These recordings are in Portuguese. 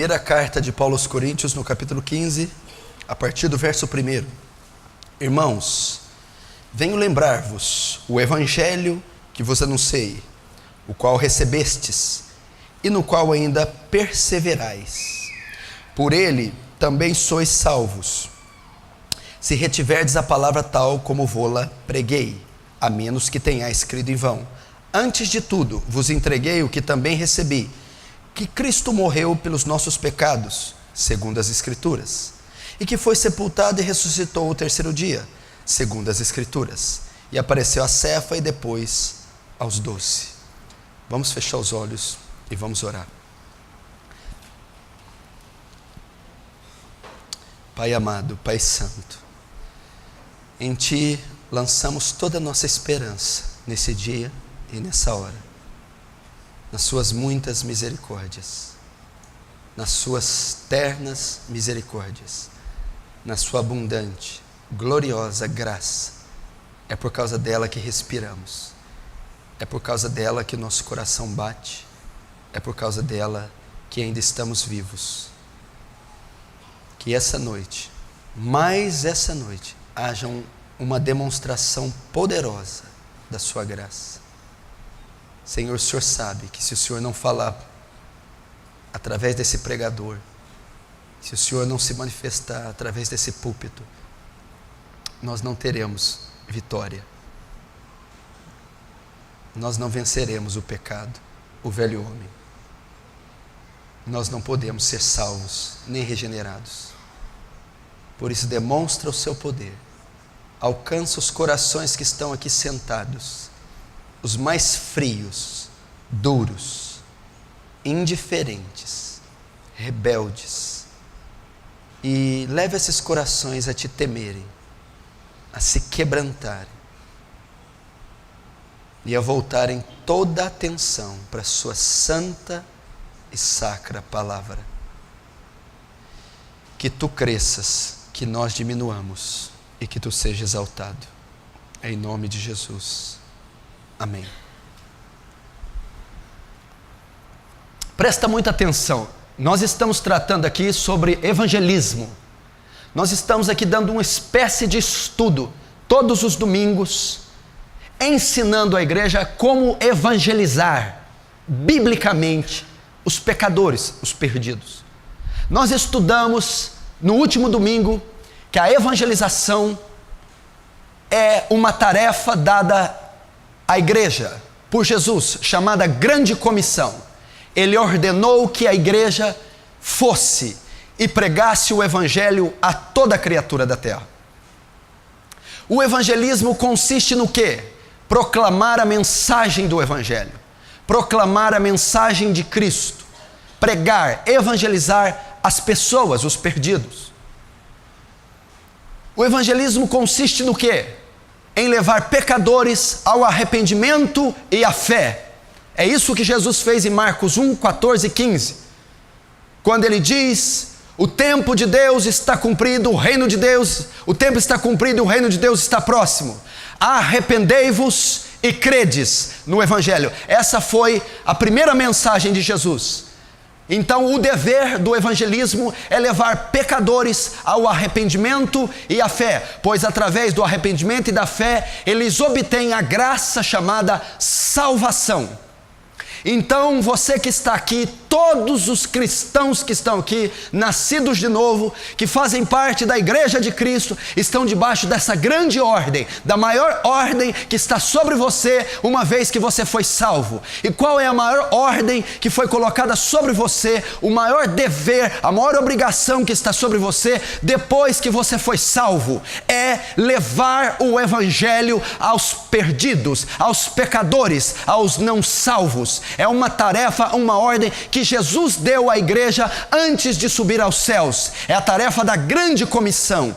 Primeira carta de Paulo aos Coríntios, no capítulo 15, a partir do verso 1. Irmãos, venho lembrar-vos o evangelho que vos anunciei, o qual recebestes e no qual ainda perseverais. Por ele também sois salvos, se retiverdes a palavra tal como vô-la preguei, a menos que tenhais crido em vão. Antes de tudo, vos entreguei o que também recebi, que Cristo morreu pelos nossos pecados, segundo as Escrituras, e que foi sepultado e ressuscitou o terceiro dia, segundo as Escrituras, e apareceu a Cefa e depois aos 12. Vamos fechar os olhos e vamos orar. Pai amado, Pai santo, em Ti lançamos toda a nossa esperança nesse dia e nessa hora, nas Suas muitas misericórdias, nas Suas ternas misericórdias, na Sua abundante, gloriosa graça. É por causa dela que respiramos, é por causa dela que nosso coração bate, é por causa dela que ainda estamos vivos. Que essa noite, mais essa noite, haja uma demonstração poderosa da Sua graça. Senhor, o Senhor sabe que se o Senhor não falar através desse pregador, se o Senhor não se manifestar através desse púlpito, nós não teremos vitória. Nós não venceremos o pecado, o velho homem. Nós não podemos ser salvos, nem regenerados. Por isso, demonstra o Seu poder. Alcança os corações que estão aqui sentados, os mais frios, duros, indiferentes, rebeldes, e leve esses corações a Te temerem, a se quebrantarem e a voltarem toda a atenção para a Sua santa e sacra palavra. Que Tu cresças, que nós diminuamos e que Tu seja exaltado. Em nome de Jesus. Amém. Presta muita atenção. Nós estamos tratando aqui sobre evangelismo. Nós estamos aqui dando uma espécie de estudo, todos os domingos, ensinando a igreja como evangelizar, biblicamente, os pecadores, os perdidos. Nós estudamos, no último domingo, que a evangelização é uma tarefa dada à igreja por Jesus, chamada Grande Comissão. Ele ordenou que a igreja fosse e pregasse o evangelho a toda criatura da terra. O evangelismo consiste no quê? Proclamar a mensagem do evangelho, proclamar a mensagem de Cristo, pregar, evangelizar as pessoas, os perdidos. O evangelismo consiste no quê? Em levar pecadores ao arrependimento e à fé. É isso que Jesus fez em Marcos 1, 14 e 15. Quando Ele diz: o tempo de Deus está cumprido, o reino de Deus, o tempo está cumprido e o reino de Deus está próximo. Arrependei-vos e credes no Evangelho. Essa foi a primeira mensagem de Jesus. Então o dever do evangelismo é levar pecadores ao arrependimento e à fé, pois através do arrependimento e da fé, eles obtêm a graça chamada salvação. Então você que está aqui, todos os cristãos que estão aqui, nascidos de novo, que fazem parte da igreja de Cristo, estão debaixo dessa grande ordem, da maior ordem que está sobre você, uma vez que você foi salvo. E qual é a maior ordem que foi colocada sobre você, o maior dever, a maior obrigação que está sobre você, depois que você foi salvo? É levar o evangelho aos perdidos, aos pecadores, aos não salvos. É uma tarefa, uma ordem que Jesus deu à igreja antes de subir aos céus. É a tarefa da grande comissão.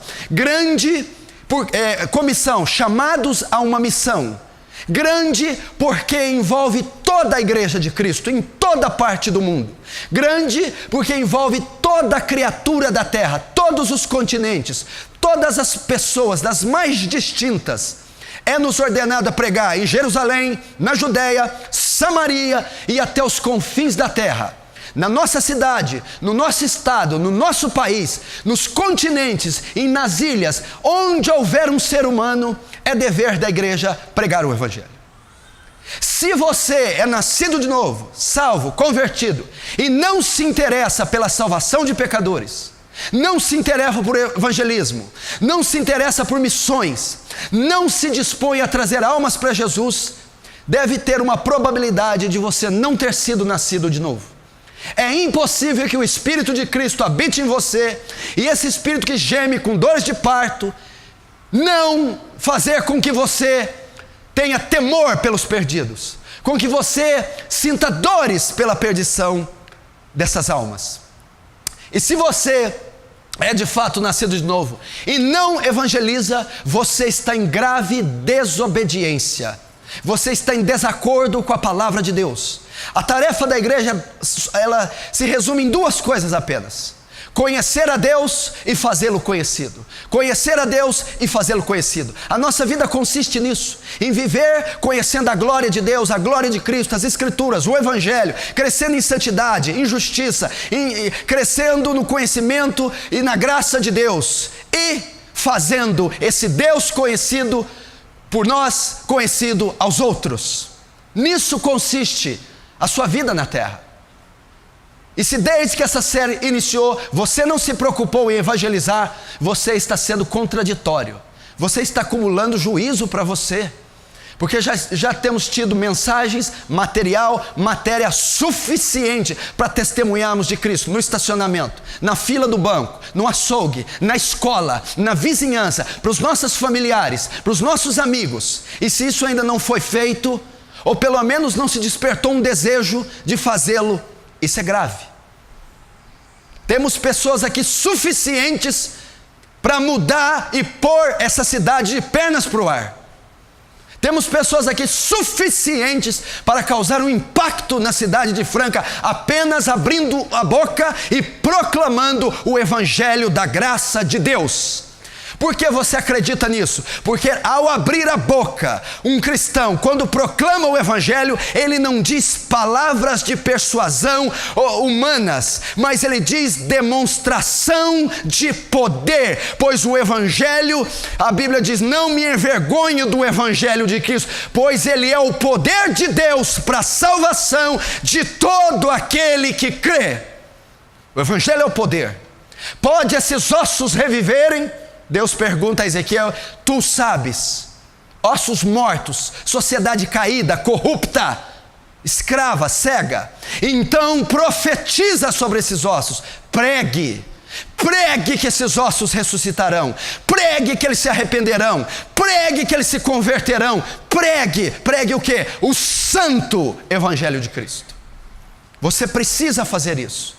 Comissão, chamados a uma missão. Grande porque envolve toda a igreja de Cristo, em toda parte do mundo. Grande porque envolve toda a criatura da terra, todos os continentes, todas as pessoas das mais distintas. É-nos ordenado a pregar em Jerusalém, na Judéia, Samaria e até os confins da terra. na nossa cidade, no nosso estado, no nosso país, nos continentes e nas ilhas, onde houver um ser humano, é dever da igreja pregar o evangelho. Se você é nascido de novo, salvo, convertido, e não se interessa pela salvação de pecadores, não se interessa por evangelismo, não se interessa por missões, não se dispõe a trazer almas para Jesus, deve ter uma probabilidade de você não ter sido nascido de novo. É impossível que o Espírito de Cristo habite em você, e esse Espírito que geme com dores de parto, não fazer com que você tenha temor pelos perdidos, com que você sinta dores pela perdição dessas almas. E se você é de fato nascido de novo e não evangeliza, você está em grave desobediência. Você está em desacordo com a palavra de Deus. A tarefa da igreja, ela se resume em duas coisas apenas: conhecer a Deus e fazê-lo conhecido. Conhecer a Deus e fazê-lo conhecido. A nossa vida consiste nisso, em viver conhecendo a glória de Deus, a glória de Cristo, as Escrituras, o Evangelho, crescendo em santidade, em justiça, crescendo no conhecimento e na graça de Deus, e fazendo esse Deus conhecido por nós, conhecido aos outros. Nisso consiste a sua vida na terra. E se desde que essa série iniciou, você não se preocupou em evangelizar, você está sendo contraditório. Você está acumulando juízo para você. Porque já temos tido mensagens, matéria suficiente para testemunharmos de Cristo no estacionamento, na fila do banco, no açougue, na escola, na vizinhança, para os nossos familiares, para os nossos amigos. E se isso ainda não foi feito, ou pelo menos não se despertou um desejo de fazê-lo, isso é grave. Temos pessoas aqui suficientes para mudar e pôr essa cidade de pernas para o ar. Temos pessoas aqui suficientes para causar um impacto na cidade de Franca, apenas abrindo a boca e proclamando o evangelho da graça de Deus. Por que você acredita nisso? Porque ao abrir a boca, um cristão, quando proclama o evangelho, ele não diz palavras de persuasão humanas, mas ele diz demonstração de poder, pois o evangelho, a Bíblia diz, não me envergonho do evangelho de Cristo, pois ele é o poder de Deus para a salvação de todo aquele que crê. O evangelho é o poder. Pode esses ossos reviverem? Deus pergunta a Ezequiel: tu sabes, ossos mortos, sociedade caída, corrupta, escrava, cega, então profetiza sobre esses ossos, pregue que esses ossos ressuscitarão, pregue que eles se arrependerão, pregue que eles se converterão, pregue o quê? O santo evangelho de Cristo. Você precisa fazer isso.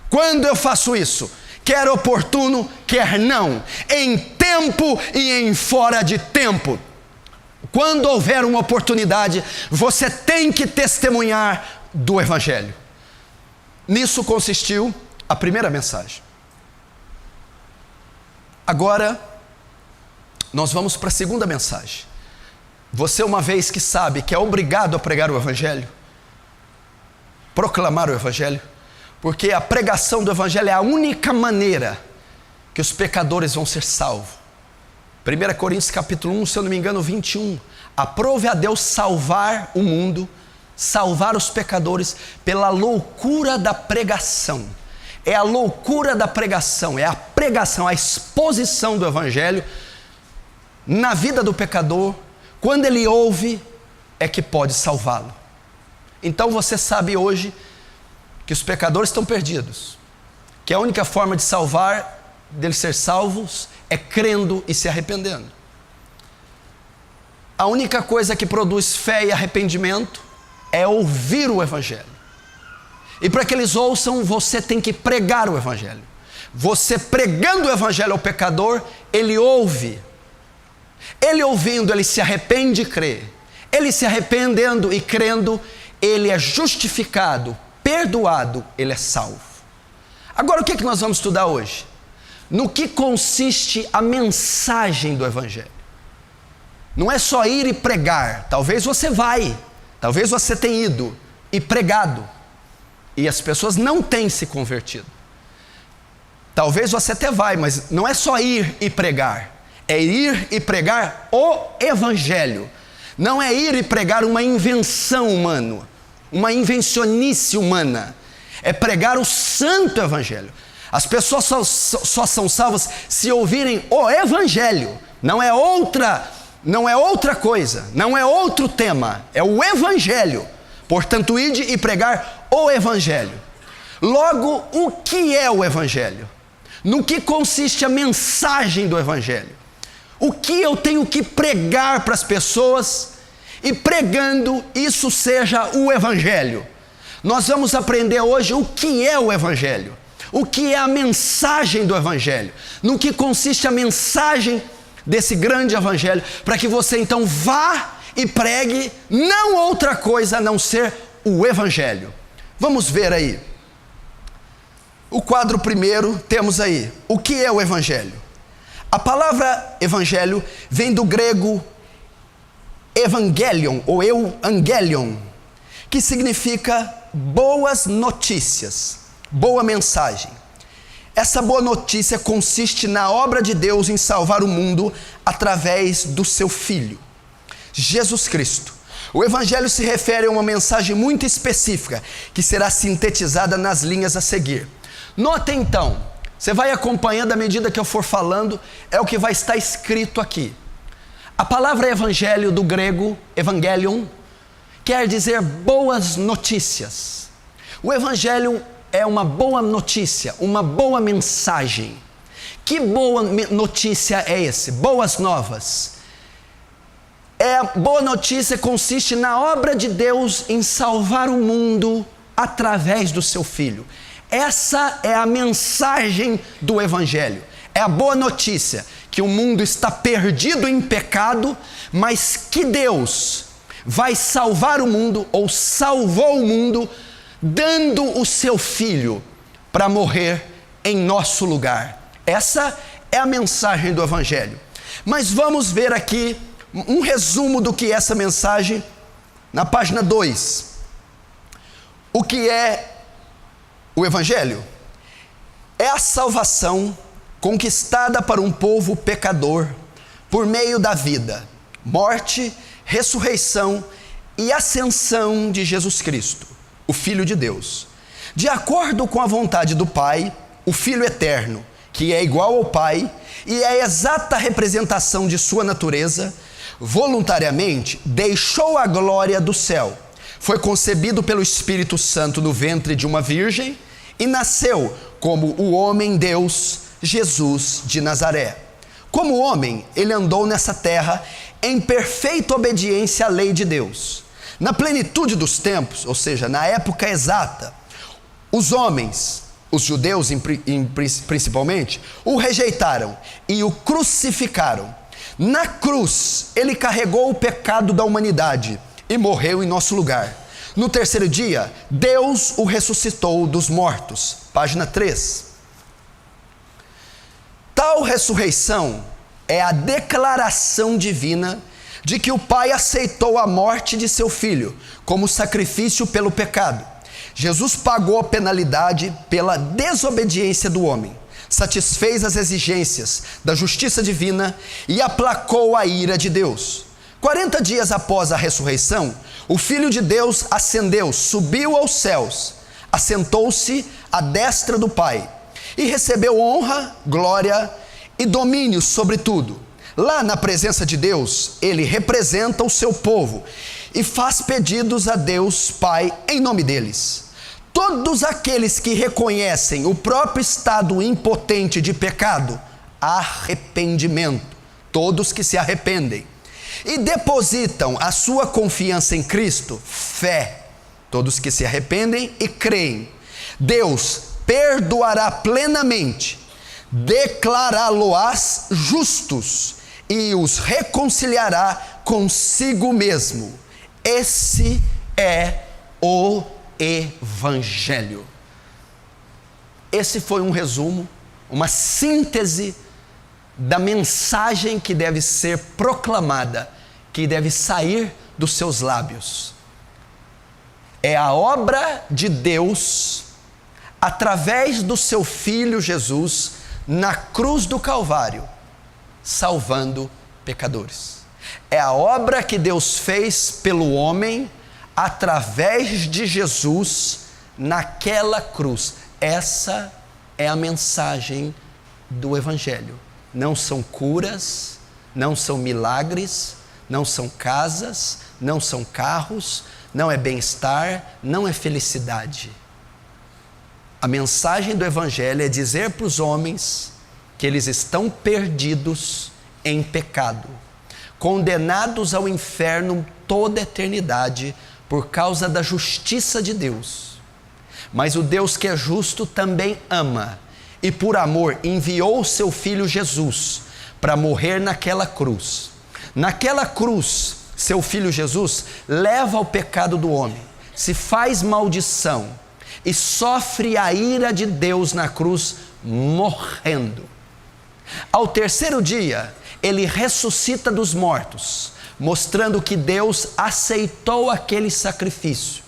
Quando eu faço isso? Quer oportuno, quer não, em tempo e em fora de tempo. Quando houver uma oportunidade, você tem que testemunhar do evangelho. Nisso consistiu a primeira mensagem. Agora, nós vamos para a segunda mensagem. Você, uma vez que sabe que é obrigado a pregar o evangelho, proclamar o evangelho, porque a pregação do evangelho é a única maneira que os pecadores vão ser salvos. 1 Coríntios capítulo 1, se eu não me engano, 21. Aprove a Deus salvar o mundo, salvar os pecadores pela loucura da pregação. É a loucura da pregação, é a pregação, a exposição do evangelho na vida do pecador. Quando ele ouve, é que pode salvá-lo. Então você sabe hoje que os pecadores estão perdidos, que a única forma de salvar, deles ser salvos, é crendo e se arrependendo. A única coisa que produz fé e arrependimento é ouvir o evangelho. E para que eles ouçam, você tem que pregar o evangelho. Você pregando o evangelho ao pecador, ele ouve. Ele ouvindo, ele se arrepende e crê. Ele se arrependendo e crendo, ele é justificado, perdoado, ele é salvo. Agora o que nós vamos estudar hoje? No que consiste a mensagem do evangelho? Não é só ir e pregar. Talvez você vai, talvez você tenha ido e pregado. E as pessoas não têm se convertido. Talvez você até vai, mas não é só ir e pregar. É ir e pregar o Evangelho. Não é ir e pregar uma invenção humana, uma invencionice humana. É pregar o santo Evangelho. As pessoas só são salvas se ouvirem o Evangelho. Não é outra coisa, não é outro tema, é o Evangelho. Portanto, ide e pregar o Evangelho. Logo, o que é o Evangelho? No que consiste a mensagem do Evangelho? O que eu tenho que pregar para as pessoas e pregando isso seja o Evangelho? Nós vamos aprender hoje o que é o Evangelho, o que é a mensagem do Evangelho, no que consiste a mensagem desse grande Evangelho, para que você então vá e pregue não outra coisa a não ser o Evangelho. Vamos ver aí. O quadro primeiro temos aí, o que é o Evangelho? A palavra Evangelho vem do grego Evangelion, ou Euangelion, que significa boas notícias, boa mensagem. Essa boa notícia consiste na obra de Deus em salvar o mundo através do seu Filho, Jesus Cristo. O Evangelho se refere a uma mensagem muito específica, que será sintetizada nas linhas a seguir. Notem então, você vai acompanhando à medida que eu for falando, é o que vai estar escrito aqui. A palavra Evangelho do grego, Evangelion, quer dizer boas notícias. O Evangelho é uma boa notícia, uma boa mensagem. Que boa notícia é esse? Boas novas. Boa notícia consiste na obra de Deus em salvar o mundo através do seu Filho. Essa é a mensagem do Evangelho. É a boa notícia que o mundo está perdido em pecado, mas que Deus vai salvar o mundo, ou salvou o mundo, dando o seu Filho para morrer em nosso lugar. Essa é a mensagem do Evangelho. Mas vamos ver aqui um resumo do que é essa mensagem na página 2. O que é o Evangelho? É a salvação conquistada para um povo pecador por meio da vida, morte, ressurreição e ascensão de Jesus Cristo, o Filho de Deus. De acordo com a vontade do Pai, o Filho eterno, que é igual ao Pai e é a exata representação de sua natureza, voluntariamente deixou a glória do céu. Foi concebido pelo Espírito Santo no ventre de uma virgem e nasceu como o homem Deus, Jesus de Nazaré. Como homem, ele andou nessa terra em perfeita obediência à lei de Deus. Na plenitude dos tempos, ou seja, na época exata, os homens, os judeus principalmente, o rejeitaram e o crucificaram. Na cruz, ele carregou o pecado da humanidade e morreu em nosso lugar. No terceiro dia, Deus o ressuscitou dos mortos. Página 3. Tal ressurreição é a declaração divina de que o Pai aceitou a morte de seu Filho como sacrifício pelo pecado. Jesus pagou a penalidade pela desobediência do homem, satisfez as exigências da justiça divina e aplacou a ira de Deus. 40 dias após a ressurreição, o Filho de Deus ascendeu, subiu aos céus, assentou-se à destra do Pai e recebeu honra, glória e domínio sobre tudo. Lá na presença de Deus, ele representa o seu povo e faz pedidos a Deus Pai em nome deles. Todos aqueles que reconhecem o próprio estado impotente de pecado, arrependimento, todos que se arrependem, e depositam a sua confiança em Cristo, fé, todos que se arrependem e creem, Deus perdoará plenamente, declará-los-ás justos e os reconciliará consigo mesmo. Esse é o Evangelho. Esse foi um resumo, uma síntese da mensagem que deve ser proclamada, que deve sair dos seus lábios. É a obra de Deus através do seu Filho Jesus na cruz do Calvário, salvando pecadores. É a obra que Deus fez pelo homem através de Jesus naquela cruz. Essa é a mensagem do Evangelho. Não são curas, não são milagres, não são casas, não são carros, não é bem-estar, não é felicidade. A mensagem do Evangelho é dizer para os homens que eles estão perdidos em pecado, condenados ao inferno toda a eternidade por causa da justiça de Deus. Mas o Deus que é justo também ama, e por amor enviou o seu Filho Jesus para morrer naquela cruz. Naquela cruz, seu Filho Jesus leva o pecado do homem, se faz maldição e sofre a ira de Deus na cruz, morrendo. Ao terceiro dia, ele ressuscita dos mortos, mostrando que Deus aceitou aquele sacrifício.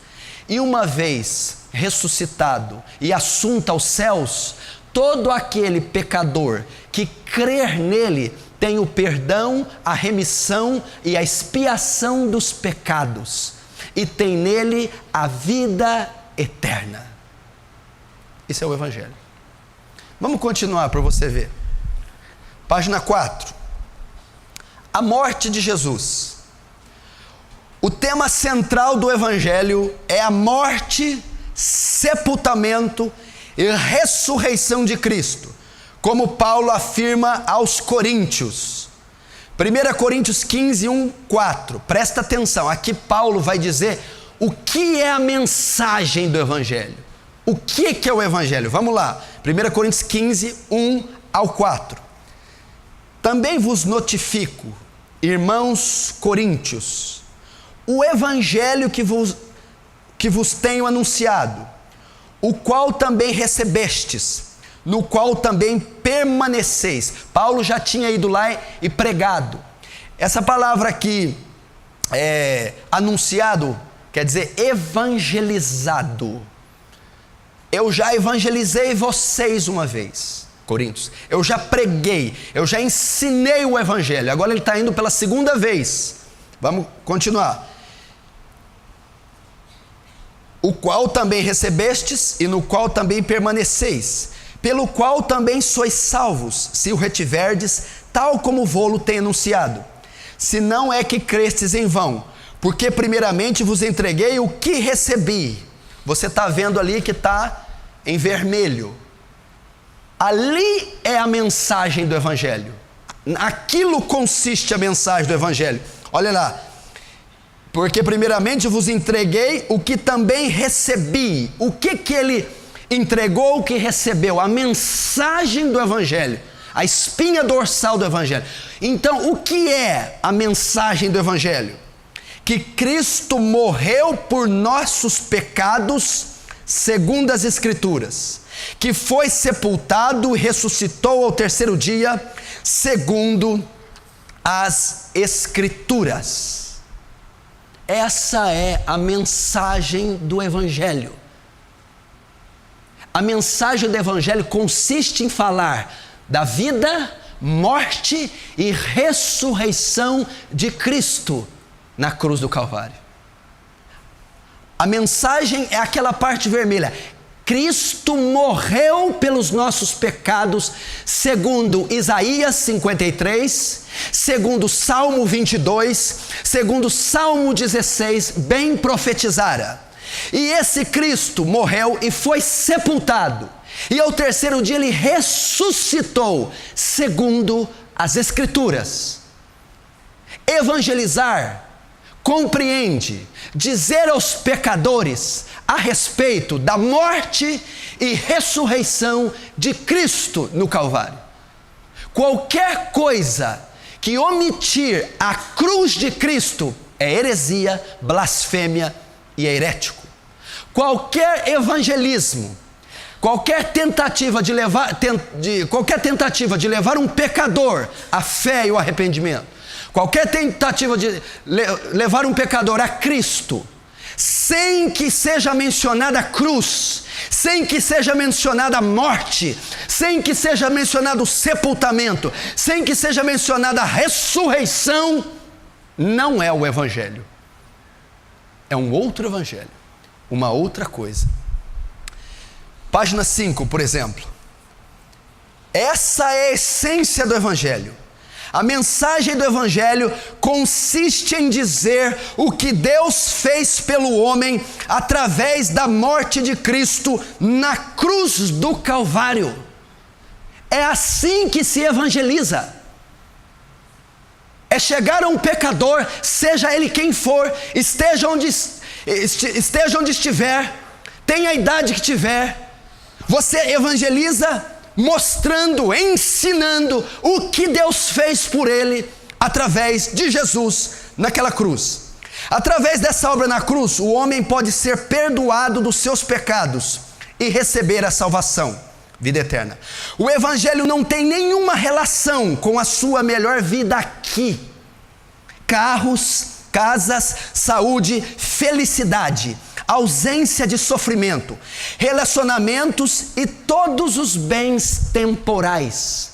E uma vez ressuscitado e assunto aos céus, todo aquele pecador que crer nele tem o perdão, a remissão e a expiação dos pecados, e tem nele a vida eterna. Isso é o Evangelho. Vamos continuar para você ver. Página 4. A morte de Jesus. O tema central do Evangelho é a morte, sepultamento e ressurreição de Cristo, como Paulo afirma aos Coríntios. 1 Coríntios 15, 1, 4. Presta atenção, aqui Paulo vai dizer o que é a mensagem do Evangelho. O que é o Evangelho? Vamos lá. 1 Coríntios 15, 1 ao 4. Também vos notifico, irmãos coríntios, o Evangelho que vos tenho anunciado, o qual também recebestes, no qual também permaneceis. Paulo já tinha ido lá e pregado. Essa palavra aqui, anunciado, quer dizer evangelizado. Eu já evangelizei vocês uma vez, Coríntios. Eu já preguei, eu já ensinei o Evangelho. Agora ele está indo pela segunda vez. Vamos continuar. O qual também recebestes e no qual também permaneceis, pelo qual também sois salvos, se o retiverdes, tal como vô-lo tem anunciado. Se não é que crestes em vão, porque primeiramente vos entreguei o que recebi. Você está vendo ali que está em vermelho. Ali é a mensagem do Evangelho. Naquilo consiste a mensagem do Evangelho. Olha lá. Porque primeiramente vos entreguei o que também recebi. O que ele entregou, o que recebeu? A mensagem do Evangelho. A espinha dorsal do Evangelho. Então, o que é a mensagem do Evangelho? Que Cristo morreu por nossos pecados, segundo as Escrituras. Que foi sepultado e ressuscitou ao terceiro dia, segundo as Escrituras. Essa é a mensagem do Evangelho. A mensagem do Evangelho consiste em falar da vida, morte e ressurreição de Cristo na cruz do Calvário. A mensagem é aquela parte vermelha. Cristo morreu pelos nossos pecados, segundo Isaías 53, segundo Salmo 22, segundo Salmo 16, bem profetizara. E esse Cristo morreu e foi sepultado, e ao terceiro dia ele ressuscitou, segundo as Escrituras. Evangelizar compreende dizer aos pecadores a respeito da morte e ressurreição de Cristo no Calvário. Qualquer coisa que omitir a cruz de Cristo é heresia, blasfêmia e é herético. Qualquer evangelismo, qualquer tentativa de levar um pecador à fé e ao arrependimento, qualquer tentativa de levar um pecador a Cristo, sem que seja mencionada a cruz, sem que seja mencionada a morte, sem que seja mencionado o sepultamento, sem que seja mencionada a ressurreição, não é o Evangelho. É um outro Evangelho, uma outra coisa. Página 5, por exemplo. Essa é a essência do Evangelho. A mensagem do Evangelho consiste em dizer o que Deus fez pelo homem através da morte de Cristo na cruz do Calvário. É assim que se evangeliza. É chegar a um pecador, seja ele quem for, esteja onde estiver, tenha a idade que tiver, você evangeliza mostrando, ensinando o que Deus fez por ele através de Jesus naquela cruz. Através dessa obra na cruz, o homem pode ser perdoado dos seus pecados e receber a salvação, vida eterna. O Evangelho não tem nenhuma relação com a sua melhor vida aqui. Carros, casas, saúde, felicidade, ausência de sofrimento, relacionamentos e todos os bens temporais.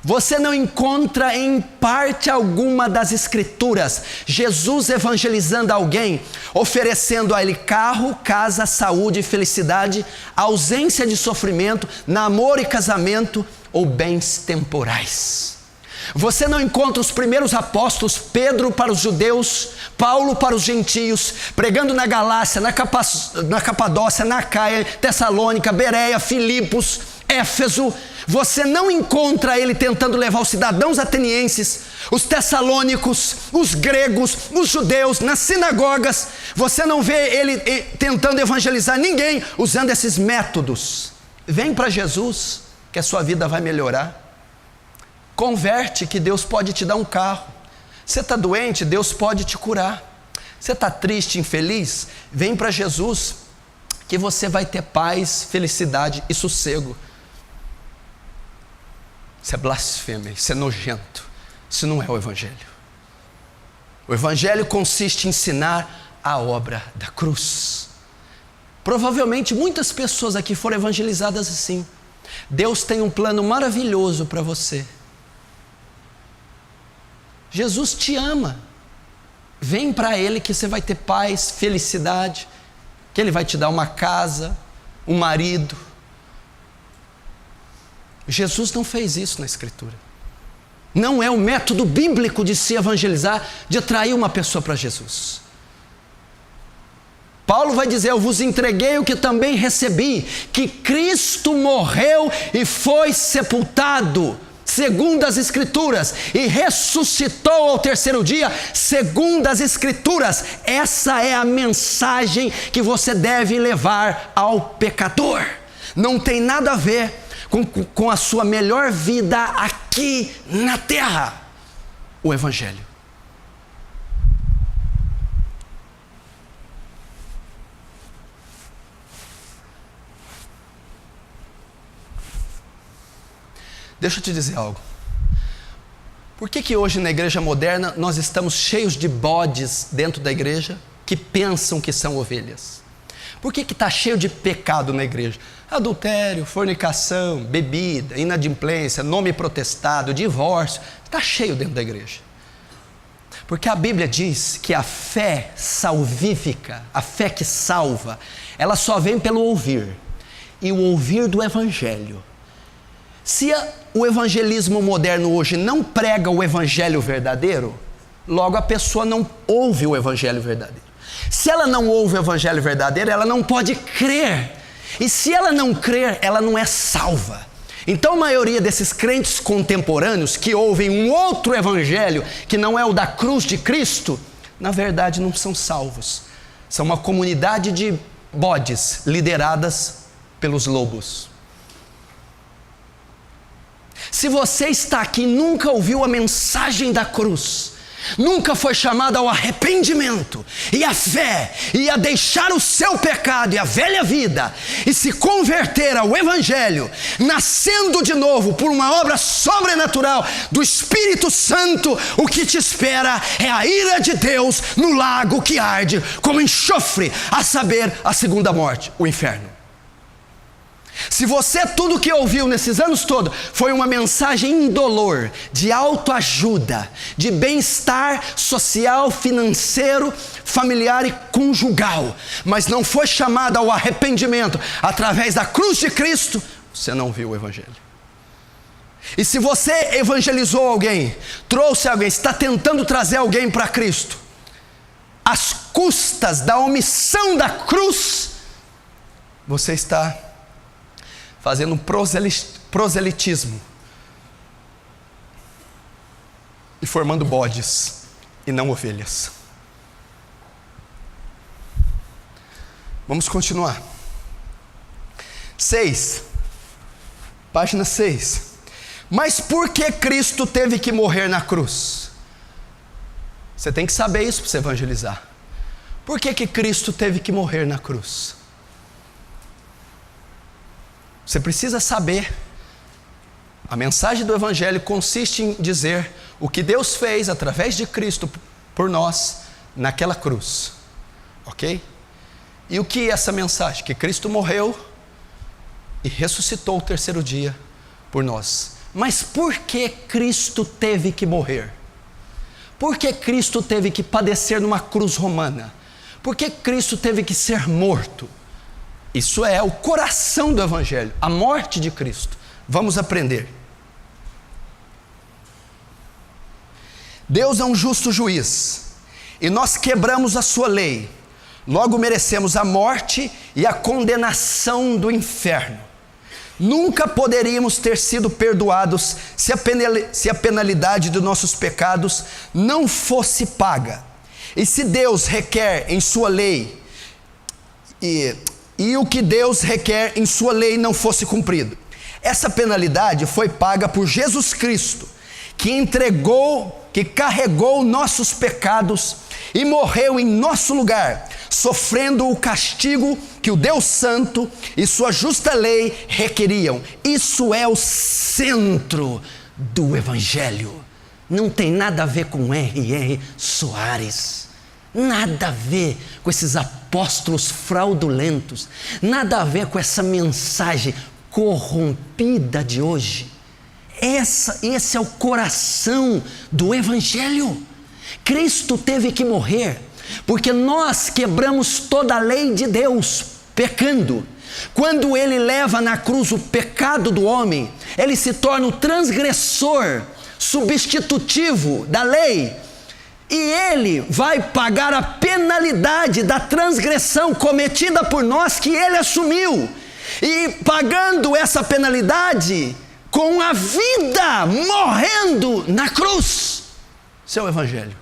Você não encontra em parte alguma das Escrituras Jesus evangelizando alguém, oferecendo a ele carro, casa, saúde e felicidade, ausência de sofrimento, namoro e casamento ou bens temporais. Você não encontra os primeiros apóstolos, Pedro para os judeus, Paulo para os gentios, pregando na Galácia, na Capadócia, na Caia, Tessalônica, Bereia, Filipos, Éfeso. Você não encontra ele tentando levar os cidadãos atenienses, os tessalônicos, os gregos, os judeus nas sinagogas. Você não vê ele tentando evangelizar ninguém usando esses métodos. Vem para Jesus que a sua vida vai melhorar. Converte que Deus pode te dar um carro. Você está doente, Deus pode te curar. Você está triste, infeliz? Vem para Jesus que você vai ter paz, felicidade e sossego. Isso é blasfêmia, isso é nojento. Isso não é o Evangelho. O Evangelho consiste em ensinar a obra da cruz. Provavelmente muitas pessoas aqui foram evangelizadas assim. Deus tem um plano maravilhoso para você. Jesus te ama. Vem para Ele que você vai ter paz, felicidade, que Ele vai te dar uma casa, um marido. Jesus não fez isso na Escritura. Não é o método bíblico de se evangelizar, de atrair uma pessoa para Jesus. Paulo vai dizer: eu vos entreguei o que também recebi, que Cristo morreu e foi sepultado, segundo as Escrituras, e ressuscitou ao terceiro dia, segundo as Escrituras. Essa é a mensagem que você deve levar ao pecador. Não tem nada a ver com a sua melhor vida aqui na terra. O Evangelho. Deixa eu te dizer algo. Por que hoje na igreja moderna nós estamos cheios de bodes dentro da igreja que pensam que são ovelhas? Por que está cheio de pecado na igreja? Adultério, fornicação, bebida, inadimplência, nome protestado, divórcio. Está cheio dentro da igreja. Porque a Bíblia diz que a fé salvífica, a fé que salva, ela só vem pelo ouvir. E o ouvir do Evangelho. Se o evangelismo moderno hoje não prega o Evangelho verdadeiro, logo a pessoa não ouve o Evangelho verdadeiro. Se ela não ouve o Evangelho verdadeiro, ela não pode crer. E se ela não crer, ela não é salva. Então a maioria desses crentes contemporâneos que ouvem um outro Evangelho, que não é o da cruz de Cristo, na verdade não são salvos. São uma comunidade de bodes lideradas pelos lobos. Se você está aqui e nunca ouviu a mensagem da cruz, nunca foi chamado ao arrependimento e à fé e a deixar o seu pecado e a velha vida e se converter ao Evangelho, nascendo de novo por uma obra sobrenatural do Espírito Santo, o que te espera é a ira de Deus no lago que arde como enxofre, a saber, a segunda morte, o inferno. Se você, tudo que ouviu nesses anos todos foi uma mensagem indolor, de autoajuda, de bem-estar social, financeiro, familiar e conjugal, mas não foi chamado ao arrependimento através da cruz de Cristo, você não viu o Evangelho. E se você evangelizou alguém, trouxe alguém, está tentando trazer alguém para Cristo, às custas da omissão da cruz, você está fazendo um proselitismo e formando bodes e não ovelhas. Vamos continuar. 6, página 6. Mas por que Cristo teve que morrer na cruz? Você tem que saber isso para você evangelizar. Por que Cristo teve que morrer na cruz? Você precisa saber. A mensagem do Evangelho consiste em dizer o que Deus fez através de Cristo por nós naquela cruz. Ok? E o que é essa mensagem? Que Cristo morreu e ressuscitou o terceiro dia por nós. Mas por que Cristo teve que morrer? Por que Cristo teve que padecer numa cruz romana? Por que Cristo teve que ser morto? Isso é o coração do Evangelho, a morte de Cristo. Vamos aprender. Deus é um justo juiz, e nós quebramos a sua lei, logo merecemos a morte e a condenação do inferno. Nunca poderíamos ter sido perdoados se a penalidade dos nossos pecados não fosse paga. E se Deus requer em sua lei, e o que Deus requer em sua lei não fosse cumprido. Essa penalidade foi paga por Jesus Cristo, que carregou nossos pecados e morreu em nosso lugar, sofrendo o castigo que o Deus Santo e sua justa lei requeriam. Isso é o centro do Evangelho. Não tem nada a ver com R.R. Soares. Nada a ver com esses apóstolos fraudulentos, nada a ver com essa mensagem corrompida de hoje. Esse é o coração do Evangelho. Cristo teve que morrer, porque nós quebramos toda a lei de Deus, pecando. Quando Ele leva na cruz o pecado do homem, Ele se torna o transgressor, substitutivo da lei, e Ele vai pagar a penalidade da transgressão cometida por nós, que Ele assumiu. E pagando essa penalidade com a vida, morrendo na cruz. Seu Evangelho.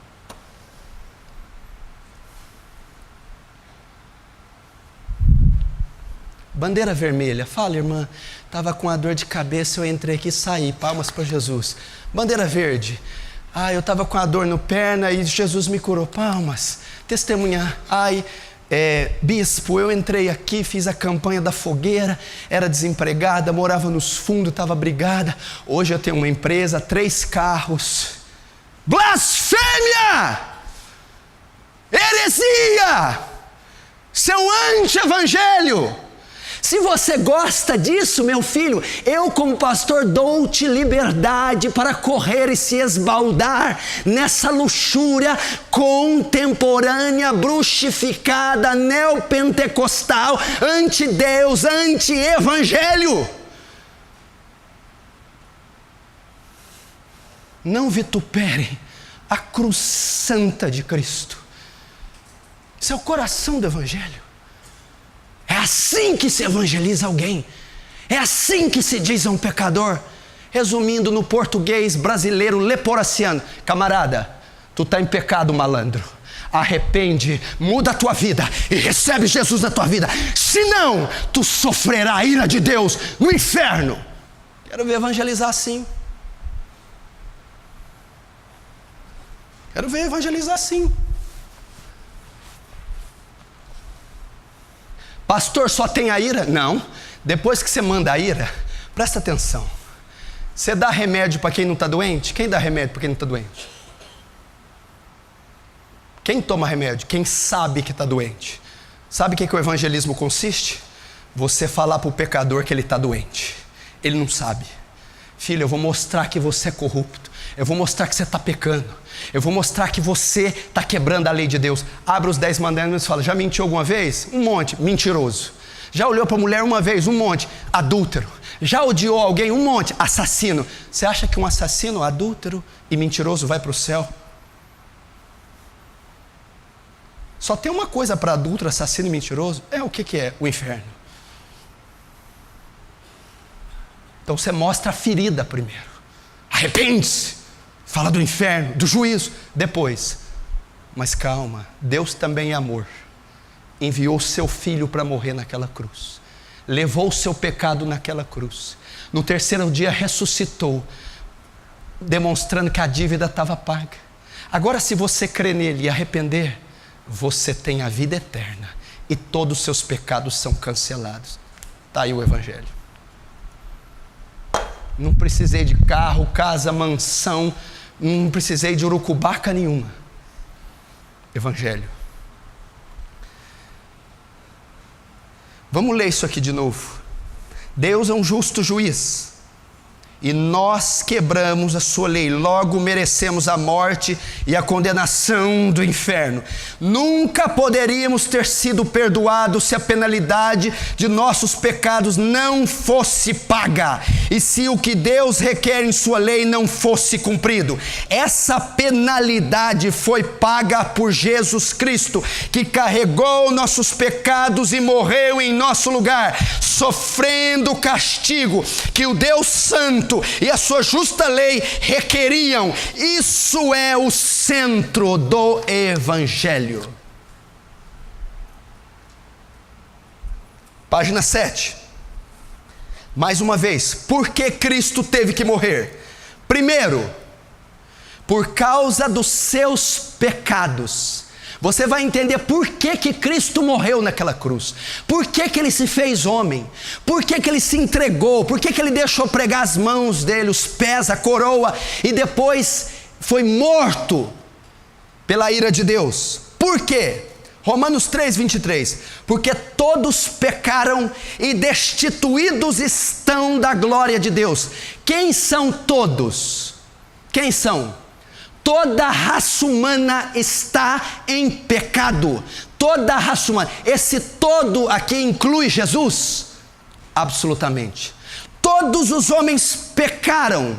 Bandeira vermelha. Fala, irmã. Estava com a dor de cabeça, eu entrei aqui e saí. Palmas para Jesus. Bandeira verde. Eu estava com a dor no perna e Jesus me curou. Palmas. Testemunha. Bispo, eu entrei aqui, fiz a campanha da fogueira, era desempregada, morava nos fundos, estava brigada. Hoje eu tenho uma empresa, 3 carros. Blasfêmia! Heresia! Seu anti-evangelho! Se você gosta disso, meu filho, eu como pastor dou-te liberdade para correr e se esbaldar nessa luxúria contemporânea, bruxificada, neopentecostal, anti-Deus, anti-evangelho. Não vitupere a cruz santa de Cristo. Isso é o coração do Evangelho. É assim que se evangeliza alguém. É assim que se diz a um pecador. Resumindo no português brasileiro leporaciano: camarada, tu está em pecado, malandro. Arrepende, muda a tua vida e recebe Jesus na tua vida. Senão, tu sofrerá a ira de Deus no inferno. Quero ver evangelizar assim. Quero ver evangelizar sim. Pastor, só tem a ira? Não. Depois que você manda a ira, presta atenção. Você dá remédio para quem não está doente? Quem dá remédio para quem não está doente? Quem toma remédio? Quem sabe que está doente. Sabe o que o evangelismo consiste? Você falar para o pecador que ele está doente. Ele não sabe. Filho, eu vou mostrar que você é corrupto. Eu vou mostrar que você está pecando. Eu vou mostrar que você está quebrando a lei de Deus. Abre os 10 mandamentos e fala: já mentiu alguma vez? Um monte. Mentiroso. Já olhou para a mulher uma vez? Um monte. Adúltero. Já odiou alguém? Um monte. Assassino. Você acha que um assassino, adúltero e mentiroso vai para o céu? Só tem uma coisa para adúltero, assassino e mentiroso. O que é? O inferno. Então você mostra a ferida primeiro. Arrepende-se. Fala do inferno, do juízo. Depois. Mas calma, Deus também é amor. Enviou seu filho para morrer naquela cruz. Levou o seu pecado naquela cruz. No terceiro dia ressuscitou, demonstrando que a dívida estava paga. Agora, se você crer nele e arrepender, você tem a vida eterna e todos os seus pecados são cancelados. Está aí o evangelho. Não precisei de carro, casa, mansão, não precisei de urucubaca nenhuma. Evangelho. Vamos ler isso aqui de novo. Deus é um justo juiz. E nós quebramos a sua lei, logo merecemos a morte e a condenação do inferno. Nunca poderíamos ter sido perdoados se a penalidade de nossos pecados não fosse paga e se o que Deus requer em sua lei não fosse cumprido. Essa penalidade foi paga por Jesus Cristo, que carregou nossos pecados e morreu em nosso lugar, sofrendo o castigo que o Deus Santo e a sua justa lei requeriam. Isso é o centro do evangelho. Página 7. Mais uma vez, por que Cristo teve que morrer? Primeiro, por causa dos seus pecados. Você vai entender por que Cristo morreu naquela cruz. Por que ele se fez homem. Por que ele se entregou. Por que ele deixou pregar as mãos dele, os pés, a coroa. E depois foi morto pela ira de Deus. Por quê? Romanos 3:23. Porque todos pecaram e destituídos estão da glória de Deus. Quem são todos? Quem são? Toda a raça humana está em pecado. Toda a raça humana. Esse todo aqui inclui Jesus? Absolutamente. Todos os homens pecaram,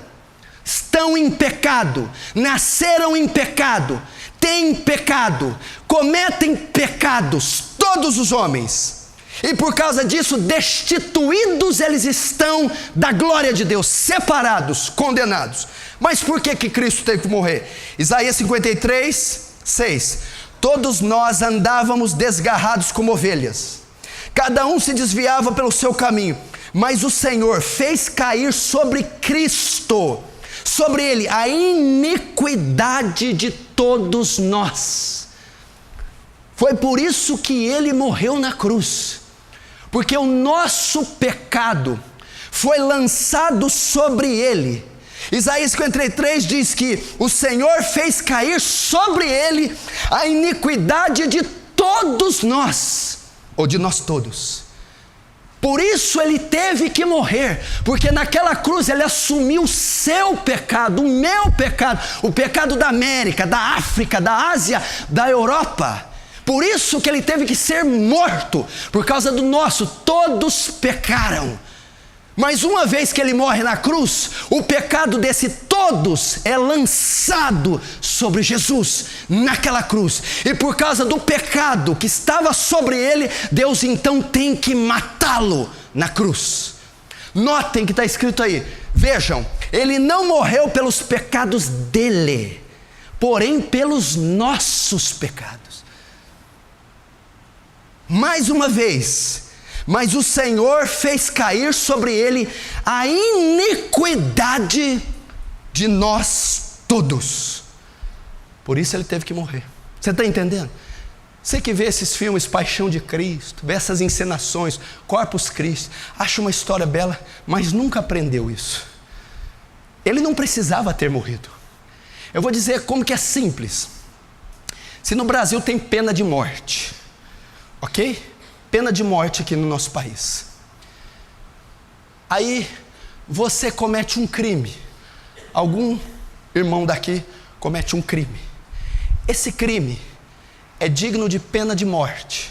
estão em pecado, nasceram em pecado, têm pecado, cometem pecados, todos os homens. E por causa disso, destituídos eles estão da glória de Deus, separados, condenados. Mas por que Cristo teve que morrer? Isaías 53:6. Todos nós andávamos desgarrados como ovelhas, cada um se desviava pelo seu caminho, mas o Senhor fez cair sobre Cristo, sobre ele, a iniquidade de todos nós. Foi por isso que ele morreu na cruz, porque o nosso pecado foi lançado sobre ele. Isaías 53 diz que o Senhor fez cair sobre ele a iniquidade de todos nós, ou de nós todos. Por isso ele teve que morrer, porque naquela cruz ele assumiu o seu pecado, o meu pecado, o pecado da América, da África, da Ásia, da Europa. Por isso que ele teve que ser morto, por causa do nosso. Todos pecaram. Mas uma vez que ele morre na cruz, o pecado desse todos é lançado sobre Jesus, naquela cruz. E por causa do pecado que estava sobre ele, Deus então tem que matá-lo na cruz. Notem que está escrito aí, vejam, ele não morreu pelos pecados dele, porém pelos nossos pecados. Mais uma vez, mas o Senhor fez cair sobre ele a iniquidade de nós todos. Por isso ele teve que morrer. Você está entendendo? Você que vê esses filmes, Paixão de Cristo, vê essas encenações, Corpus Christi, acha uma história bela, mas nunca aprendeu isso. Ele não precisava ter morrido. Eu vou dizer como que é simples. Se no Brasil tem pena de morte, ok? Pena de morte aqui no nosso país. Aí você comete um crime. Algum irmão daqui comete um crime. Esse crime é digno de pena de morte.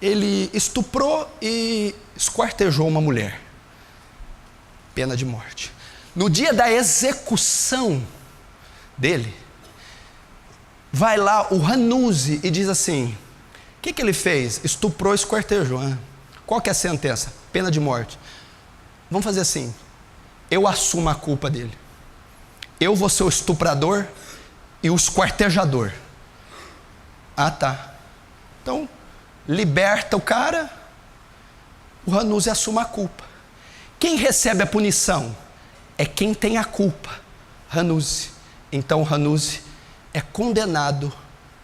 Ele estuprou e esquartejou uma mulher. Pena de morte. No dia da execução dele, vai lá o Ranuzzi e diz assim: o que ele fez? Estuprou e esquartejou. Hein? Qual que é a sentença? Pena de morte. Vamos fazer assim: eu assumo a culpa dele. Eu vou ser o estuprador e o esquartejador. Ah, tá. Então, liberta o cara, o Ranuzzi assume a culpa. Quem recebe a punição é quem tem a culpa, Ranuzzi. Então, o Ranuzzi é condenado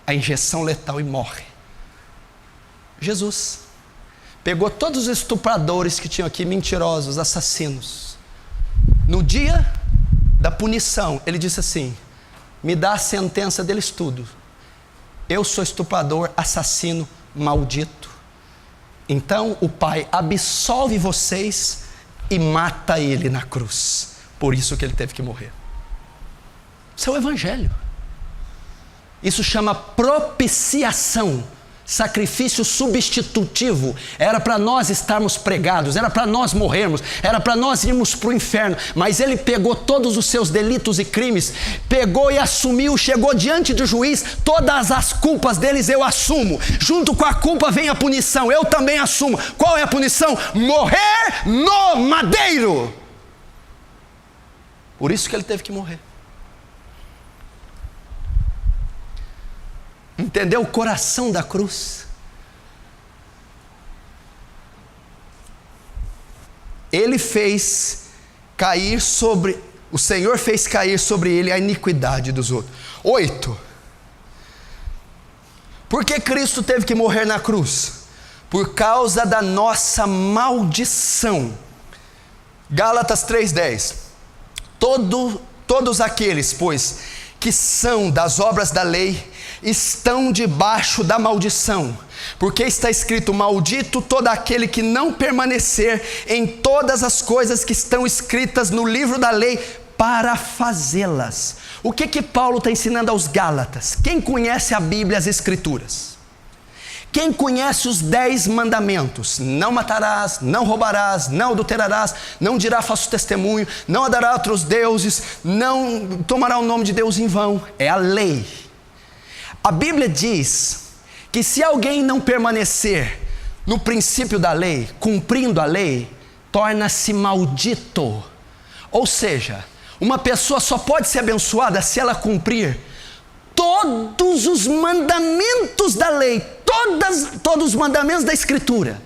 à injeção letal e morre. Jesus pegou todos os estupradores que tinham aqui, mentirosos, assassinos. No dia da punição, ele disse assim: me dá a sentença deles tudo. Eu sou estuprador, assassino, maldito. Então o Pai absolve vocês e mata ele na cruz. Por isso que ele teve que morrer. Isso é o Evangelho. Isso chama propiciação. Sacrifício substitutivo. Era para nós estarmos pregados, era para nós morrermos, era para nós irmos para o inferno, mas ele pegou todos os seus delitos e crimes, pegou e assumiu, chegou diante do juiz, todas as culpas deles eu assumo, junto com a culpa vem a punição, eu também assumo. Qual é a punição? Morrer no madeiro. Por isso que ele teve que morrer. Entendeu o coração da cruz? Ele fez cair sobre, o Senhor fez cair sobre ele a iniquidade dos outros. 8. Por que Cristo teve que morrer na cruz? Por causa da nossa maldição. Gálatas 3:10. Todos aqueles, pois, que são das obras da lei, estão debaixo da maldição, porque está escrito: maldito todo aquele que não permanecer em todas as coisas que estão escritas no livro da lei para fazê-las. O que Paulo está ensinando aos Gálatas? Quem conhece a Bíblia, as Escrituras? Quem conhece os 10 mandamentos? Não matarás, não roubarás, não adulterarás, não dirá falso testemunho, não adorará outros deuses, não tomará o nome de Deus em vão. É a lei. A Bíblia diz que se alguém não permanecer no princípio da lei, cumprindo a lei, torna-se maldito. Ou seja, uma pessoa só pode ser abençoada se ela cumprir todos os mandamentos da lei, todos os mandamentos da Escritura.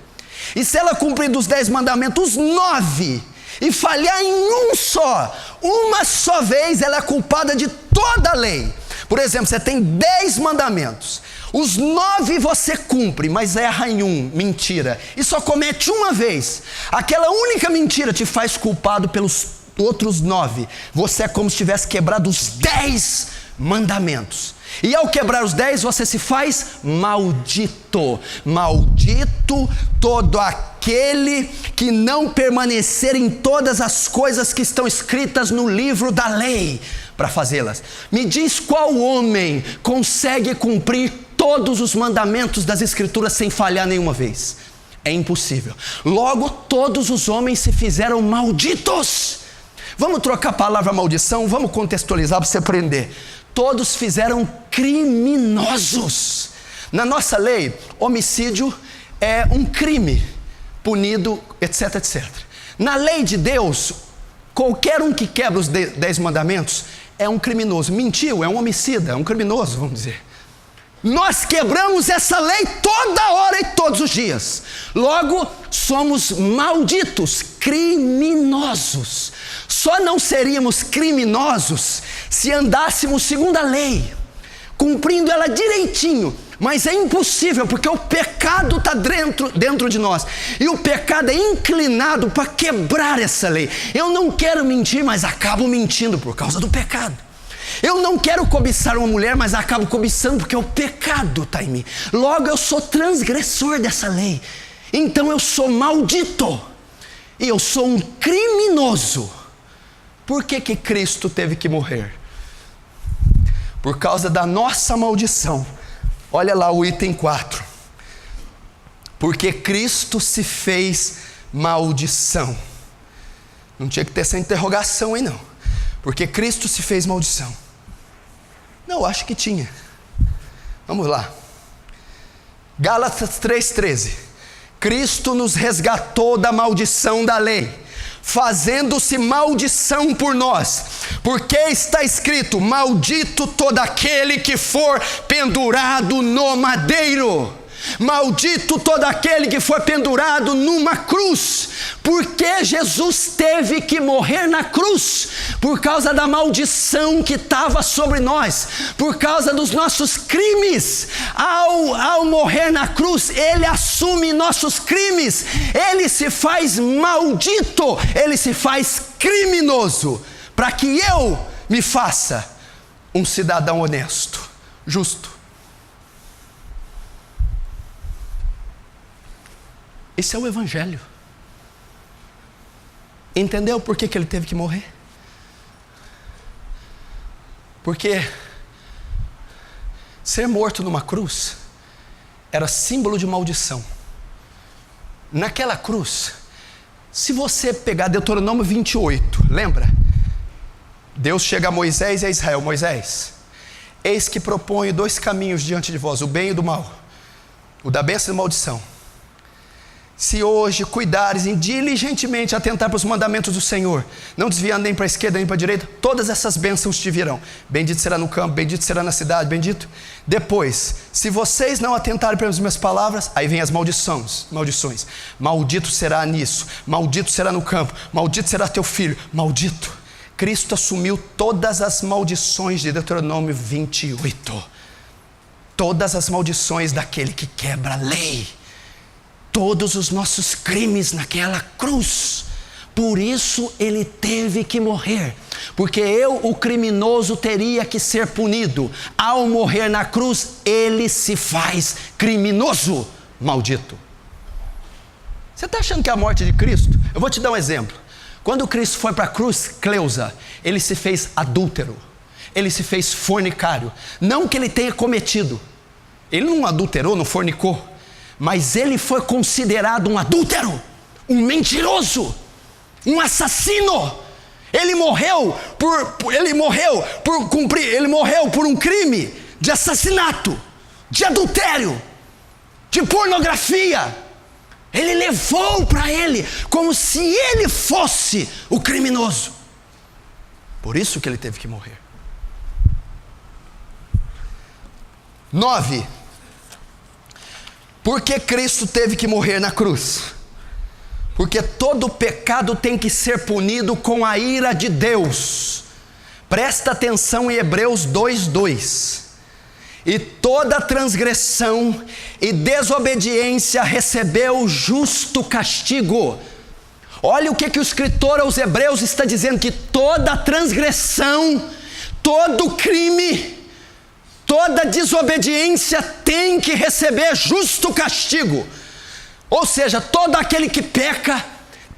E se ela cumprir dos 10 mandamentos, os 9, e falhar em um só, uma só vez, ela é culpada de toda a lei. Por exemplo, você tem 10 mandamentos, os 9 você cumpre, mas erra em um, mentira, e só comete uma vez. Aquela única mentira te faz culpado pelos outros 9. Você é como se tivesse quebrado os 10 mandamentos. E ao quebrar os 10, você se faz maldito. Maldito todo aquele que não permanecer em todas as coisas que estão escritas no livro da lei para fazê-las. Me diz qual homem consegue cumprir todos os mandamentos das Escrituras sem falhar nenhuma vez? É impossível. Logo, todos os homens se fizeram malditos. Vamos trocar a palavra maldição, vamos contextualizar para você aprender. Todos fizeram criminosos. Na nossa lei, homicídio é um crime punido, etc, etc. Na lei de Deus, qualquer um que quebra os 10 mandamentos é um criminoso. Mentiu, é um homicida, é um criminoso, vamos dizer. Nós quebramos essa lei toda hora e todos os dias. Logo, somos malditos, criminosos. Só não seríamos criminosos se andássemos segundo a lei. cumprindo ela direitinho, mas é impossível, porque o pecado está dentro de nós, e o pecado é inclinado para quebrar essa lei. Eu não quero mentir, mas acabo mentindo por causa do pecado. Eu não quero cobiçar uma mulher, mas acabo cobiçando porque o pecado está em mim. Logo eu sou transgressor dessa lei, então eu sou maldito, e eu sou um criminoso. Por que Cristo teve que morrer? Por causa da nossa maldição. Olha lá o item 4. Porque Cristo se fez maldição. Não tinha que ter essa interrogação aí não. Porque Cristo se fez maldição. Não, acho que tinha. Vamos lá. Gálatas 3,13. Cristo nos resgatou da maldição da lei, fazendo-se maldição por nós, porque está escrito: maldito todo aquele que for pendurado no madeiro. Maldito todo aquele que for pendurado numa cruz. Porque Jesus teve que morrer na cruz? Por causa da maldição que estava sobre nós, por causa dos nossos crimes. Ao morrer na cruz, Ele assume nossos crimes, Ele se faz maldito, Ele se faz criminoso, para que eu me faça um cidadão honesto, justo. Esse é o Evangelho. Entendeu por que Ele teve que morrer? Porque ser morto numa cruz era símbolo de maldição. Naquela cruz, se você pegar Deuteronômio 28, lembra? Deus chega a Moisés e a Israel: Moisés, eis que proponho 2 caminhos diante de vós, o bem e o do mal, o da bênção e da maldição. Se hoje cuidares em diligentemente atentar para os mandamentos do Senhor, não desviando nem para a esquerda nem para a direita, todas essas bênçãos te virão. Bendito será no campo, bendito será na cidade, bendito. Depois, se vocês não atentarem para as minhas palavras, aí vem as maldições. Maldito será nisso, maldito será no campo, maldito será teu filho, maldito. Cristo assumiu todas as maldições de Deuteronômio 28. Todas as maldições daquele que quebra a lei. Todos os nossos crimes naquela cruz. Por isso Ele teve que morrer, porque eu, o criminoso, teria que ser punido. Ao morrer na cruz, Ele se faz criminoso, maldito. Você está achando que é a morte de Cristo? Eu vou te dar um exemplo. Quando Cristo foi para a cruz, Cleusa, Ele se fez adúltero, Ele se fez fornicário. Não que Ele tenha cometido, Ele não adulterou, não fornicou, mas Ele foi considerado um adúltero, um mentiroso, um assassino. Ele morreu por um crime de assassinato, de adultério, de pornografia. Ele levou para Ele como se Ele fosse o criminoso. Por isso que Ele teve que morrer. 9. Por que Cristo teve que morrer na cruz? Porque todo pecado tem que ser punido com a ira de Deus. Presta atenção em Hebreus 2:2. E toda transgressão e desobediência recebeu justo castigo. Olha o que o escritor aos Hebreus está dizendo: que toda transgressão, todo crime, toda desobediência tem que receber justo castigo. Ou seja, todo aquele que peca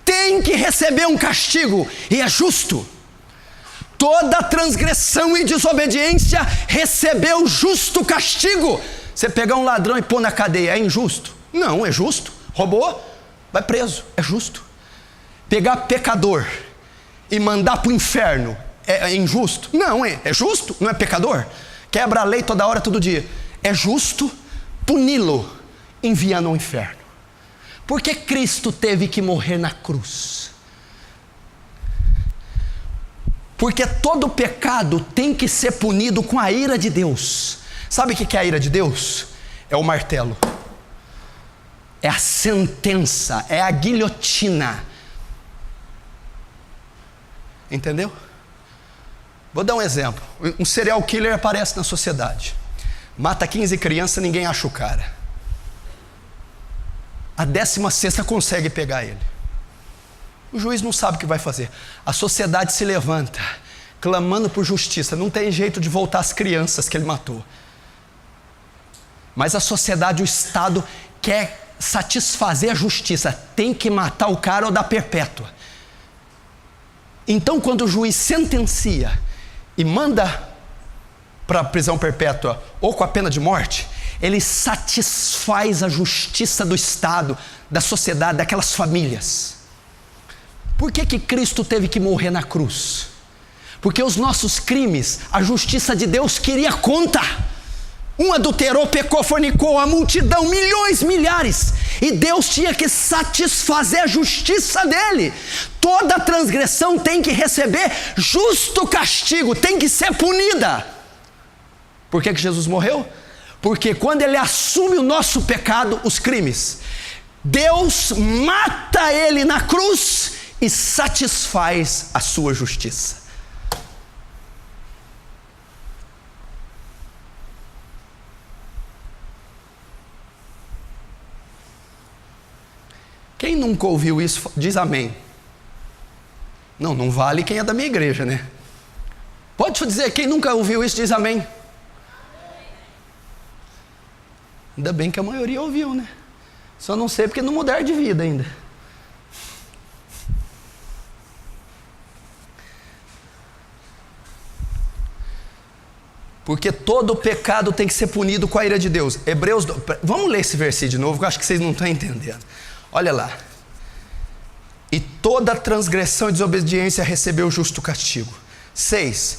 tem que receber um castigo, e é justo. Toda transgressão e desobediência recebeu justo castigo. Você pegar um ladrão e pôr na cadeia, é injusto? Não, é justo. Roubou, vai preso, é justo. Pegar pecador e mandar para o inferno, é injusto? Não, é justo, não é pecador? Quebra a lei toda hora, todo dia. É justo puni-lo enviando ao inferno. Por que Cristo teve que morrer na cruz? Porque todo pecado tem que ser punido com a ira de Deus. Sabe o que é a ira de Deus? É o martelo, é a sentença, é a guilhotina. Entendeu? Vou dar um exemplo. Um serial killer aparece na sociedade. Mata 15 crianças, ninguém acha o cara. A 16ª consegue pegar ele. O juiz não sabe o que vai fazer. A sociedade se levanta, clamando por justiça. Não tem jeito de voltar as crianças que ele matou. Mas a sociedade, o Estado, quer satisfazer a justiça. Tem que matar o cara ou dar perpétua. Então, quando o juiz sentencia e manda para a prisão perpétua ou com a pena de morte, ele satisfaz a justiça do Estado, da sociedade, daquelas famílias. Por que Cristo teve que morrer na cruz? Porque os nossos crimes, a justiça de Deus queria conta. Um adulterou, pecou, fornicou, a multidão, milhões, milhares. E Deus tinha que satisfazer a justiça dele. Toda transgressão tem que receber justo castigo, tem que ser punida. Por que Jesus morreu? Porque quando ele assume o nosso pecado, os crimes, Deus mata ele na cruz e satisfaz a sua justiça. Quem nunca ouviu isso, diz amém. Não vale quem é da minha igreja, né? Pode dizer, quem nunca ouviu isso, diz amém. Ainda bem que a maioria ouviu, né? Só não sei porque não mudaram de vida ainda. Porque todo pecado tem que ser punido com a ira de Deus. Hebreus, vamos ler esse versículo de novo, que eu acho que vocês não estão entendendo. Olha lá. E toda transgressão e desobediência recebeu justo castigo. 6.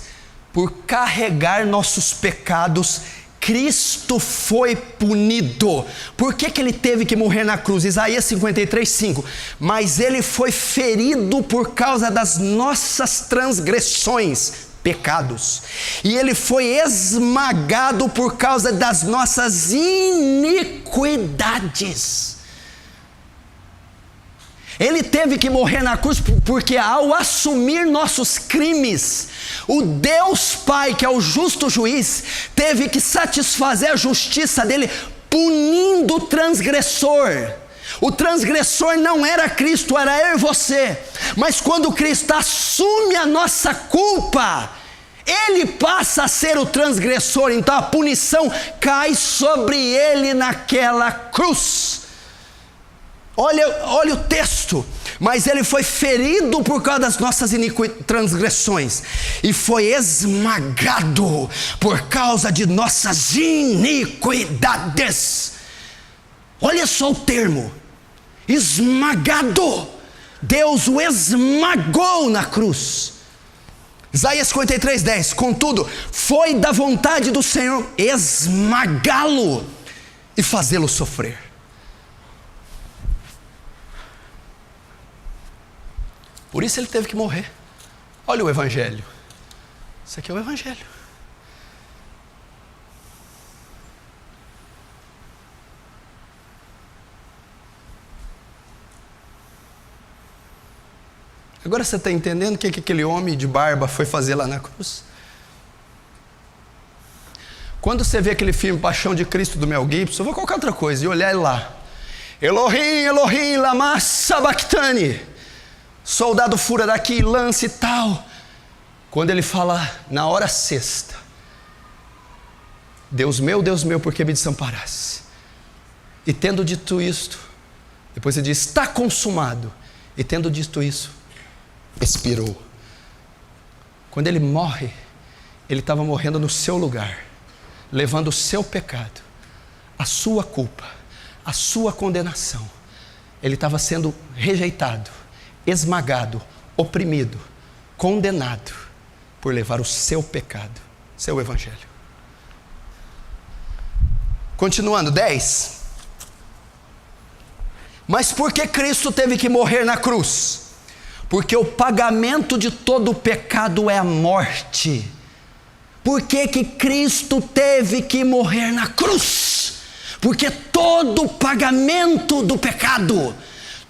Por carregar nossos pecados, Cristo foi punido. Por que ele teve que morrer na cruz? Isaías 53:5. Mas ele foi ferido por causa das nossas transgressões, pecados, e ele foi esmagado por causa das nossas iniquidades. Ele teve que morrer na cruz porque ao assumir nossos crimes, o Deus Pai, que é o justo juiz, teve que satisfazer a justiça dele, punindo o transgressor. O transgressor não era Cristo, era eu e você. Mas quando Cristo assume a nossa culpa, ele passa a ser o transgressor. Então a punição cai sobre ele naquela cruz. Olha o texto. Mas ele foi ferido por causa das nossas transgressões e foi esmagado por causa de nossas iniquidades. Olha só o termo, esmagado. Deus o esmagou na cruz. Isaías 53:10. Contudo, foi da vontade do Senhor esmagá-lo e fazê-lo sofrer. Por isso ele teve que morrer. Olha o Evangelho. Isso aqui é o Evangelho. Agora você está entendendo o que aquele homem de barba foi fazer lá na cruz? Quando você vê aquele filme Paixão de Cristo do Mel Gibson, ou qualquer outra coisa, e olhar ele lá, Elohim, Elohim, lama sabachthani, soldado fura daqui, lance e tal. Quando ele fala na hora sexta, Deus meu, por que me desamparaste? E tendo dito isto, depois ele diz, está consumado. E tendo dito isso, expirou. Quando ele morre, ele estava morrendo no seu lugar, levando o seu pecado, a sua culpa, a sua condenação. Ele estava sendo rejeitado, esmagado, oprimido, condenado por levar o seu pecado, seu evangelho. Continuando, 10. Mas por que Cristo teve que morrer na cruz? Porque o pagamento de todo o pecado é a morte. Por que Cristo teve que morrer na cruz? Porque todo o pagamento do pecado,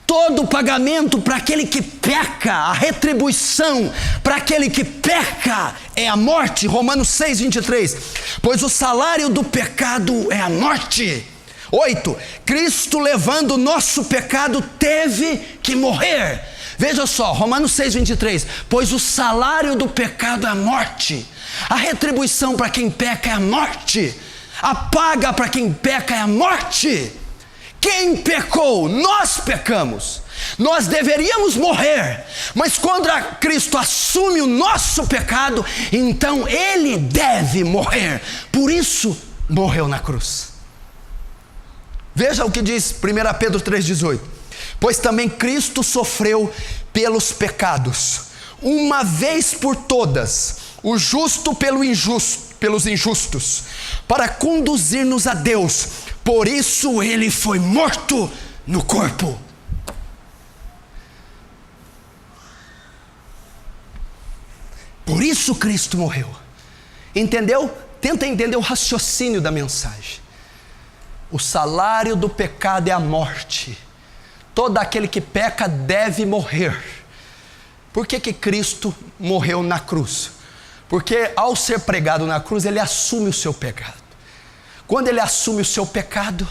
Todo o pagamento para aquele que peca, a retribuição para aquele que peca é a morte. Romanos 6:23. Pois o salário do pecado é a morte. 8. Cristo, levando o nosso pecado, teve que morrer. Veja só, Romanos 6:23. Pois o salário do pecado é a morte. A retribuição para quem peca é a morte. A paga para quem peca é a morte. Quem pecou? Nós pecamos. Nós deveríamos morrer, mas quando Cristo assume o nosso pecado, então Ele deve morrer. Por isso, morreu na cruz. Veja o que diz 1 Pedro 3,18. Pois também Cristo sofreu pelos pecados, uma vez por todas, o justo pelos injustos, para conduzir-nos a Deus. Por isso Ele foi morto no corpo. Por isso Cristo morreu. Entendeu? Tenta entender o raciocínio da mensagem. O salário do pecado é a morte. Todo aquele que peca deve morrer. Por que Cristo morreu na cruz? Porque ao ser pregado na cruz, Ele assume o seu pecado. Quando Ele assume o seu pecado,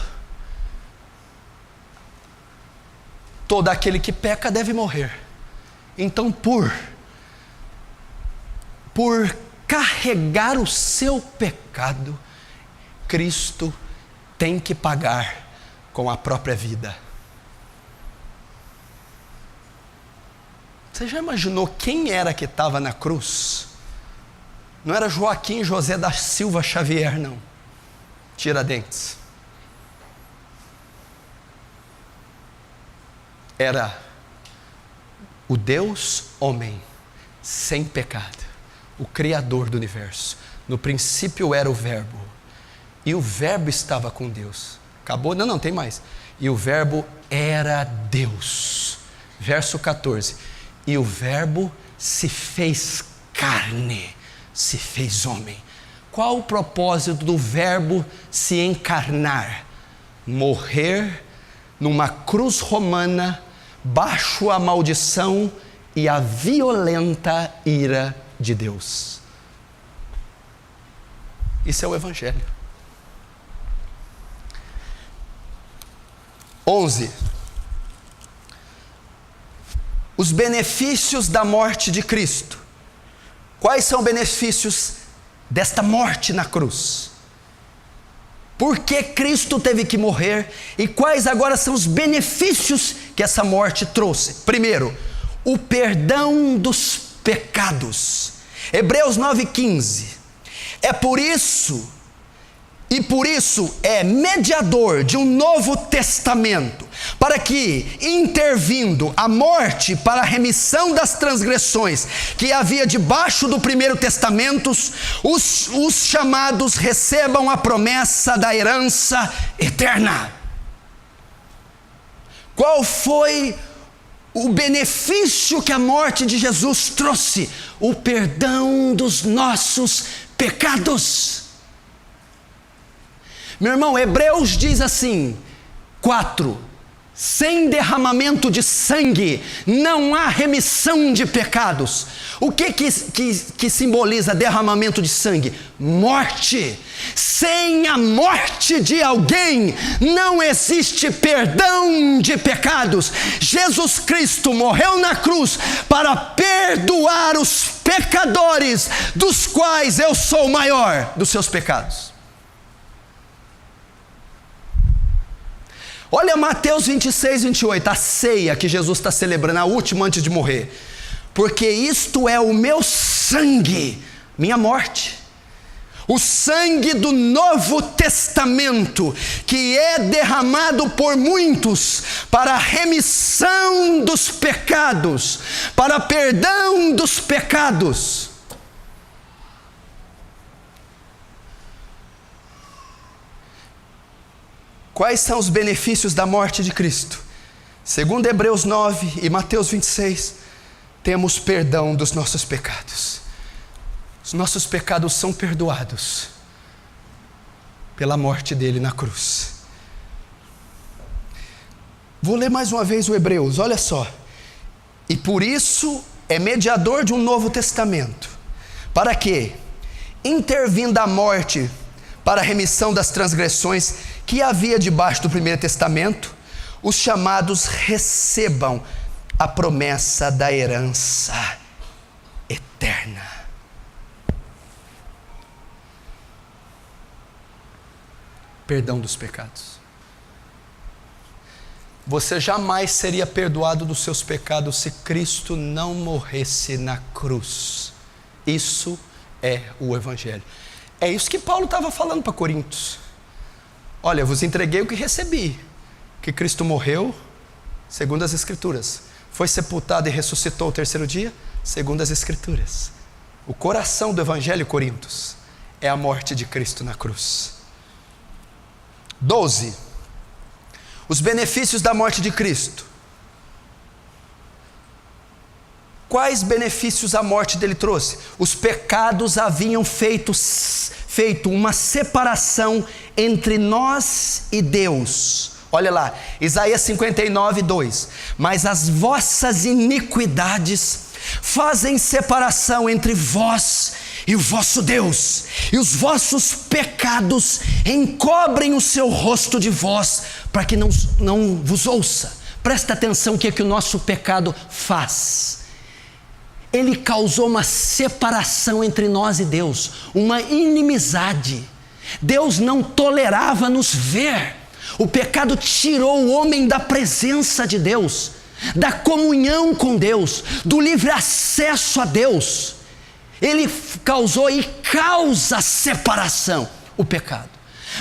todo aquele que peca deve morrer. Então, por carregar o seu pecado, Cristo tem que pagar com a própria vida. Você já imaginou quem era que estava na cruz? Não era Joaquim José da Silva Xavier, não. Tiradentes. Era o Deus homem, sem pecado, o Criador do universo. No princípio era o Verbo, e o Verbo estava com Deus. Acabou? Não, tem mais. E o Verbo era Deus. Verso 14. E o Verbo se fez carne, se fez homem. Qual o propósito do Verbo se encarnar? Morrer numa cruz romana, baixo a maldição e a violenta ira de Deus. Isso é o Evangelho. 11. Os benefícios da morte de Cristo. Quais são os benefícios desta morte na cruz? Por que Cristo teve que morrer? E quais agora são os benefícios que essa morte trouxe? Primeiro, o perdão dos pecados. Hebreus 9,15. Por isso é mediador de um novo testamento, para que, intervindo a morte para a remissão das transgressões que havia debaixo do primeiro testamento, os chamados recebam a promessa da herança eterna. Qual foi o benefício que a morte de Jesus trouxe? O perdão dos nossos pecados. Meu irmão, Hebreus diz assim, 4, sem derramamento de sangue não há remissão de pecados. O que simboliza derramamento de sangue? Morte. Sem a morte de alguém não existe perdão de pecados. Jesus Cristo morreu na cruz para perdoar os pecadores, dos quais eu sou o maior dos seus pecados. Olha Mateus 26:28, a ceia que Jesus está celebrando, a última antes de morrer. Porque isto é o meu sangue, minha morte. O sangue do Novo Testamento, que é derramado por muitos para a remissão dos pecados, para perdão dos pecados. Quais são os benefícios da morte de Cristo? Segundo Hebreus 9 e Mateus 26, temos perdão dos nossos pecados. Os nossos pecados são perdoados pela morte dele na cruz. Vou ler mais uma vez o Hebreus, olha só. E por isso é mediador de um novo testamento, para que, intervindo a morte para a remissão das transgressões que havia debaixo do primeiro testamento, os chamados recebam a promessa da herança eterna. Perdão dos pecados. Você jamais seria perdoado dos seus pecados se Cristo não morresse na cruz. Isso é o Evangelho. É isso que Paulo estava falando para Coríntios. Olha, eu vos entreguei o que recebi, que Cristo morreu, segundo as Escrituras, foi sepultado e ressuscitou o terceiro dia, segundo as Escrituras. O coração do Evangelho, Coríntios, é a morte de Cristo na cruz. 12. Os benefícios da morte de Cristo. Quais benefícios a morte dele trouxe? Os pecados haviam feito uma separação entre nós e Deus. Olha lá, Isaías 59, 2. Mas as vossas iniquidades fazem separação entre vós e o vosso Deus, e os vossos pecados encobrem o seu rosto de vós, para que não vos ouça. Presta atenção o que o nosso pecado faz. Ele causou uma separação entre nós e Deus, uma inimizade. Deus não tolerava nos ver. O pecado tirou o homem da presença de Deus, da comunhão com Deus, do livre acesso a Deus. Ele causou e causa separação, o pecado.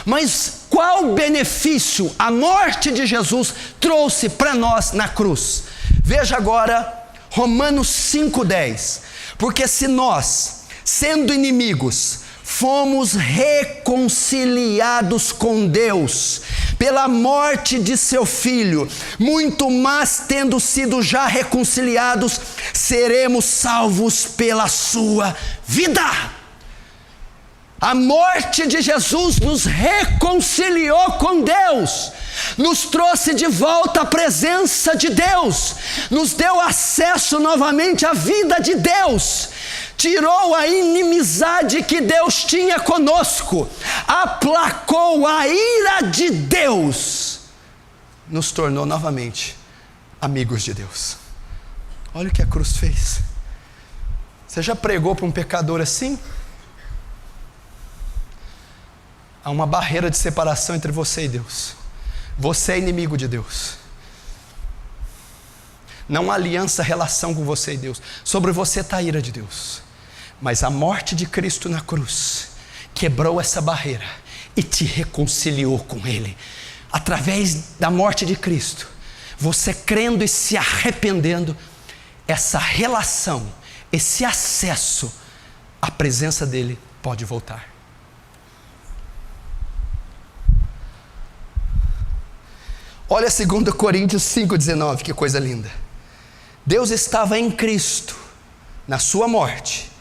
Mas qual benefício a morte de Jesus trouxe para nós na cruz? Veja agora Romanos 5,10. Porque se nós, sendo inimigos, fomos reconciliados com Deus pela morte de seu Filho, muito mais tendo sido já reconciliados, seremos salvos pela sua vida. A morte de Jesus nos reconciliou com Deus, nos trouxe de volta à presença de Deus, nos deu acesso novamente à vida de Deus, tirou a inimizade que Deus tinha conosco, aplacou a ira de Deus, nos tornou novamente amigos de Deus. Olha o que a cruz fez. Você já pregou para um pecador assim? Há uma barreira de separação entre você e Deus. Você é inimigo de Deus. Não há aliança, relação com você e Deus. Sobre você está a ira de Deus. Mas a morte de Cristo na cruz quebrou essa barreira e te reconciliou com Ele. Através da morte de Cristo, você crendo e se arrependendo, essa relação, esse acesso à presença dEle pode voltar. Olha 2 Coríntios 5,19, que coisa linda. Deus estava em Cristo, na sua morte,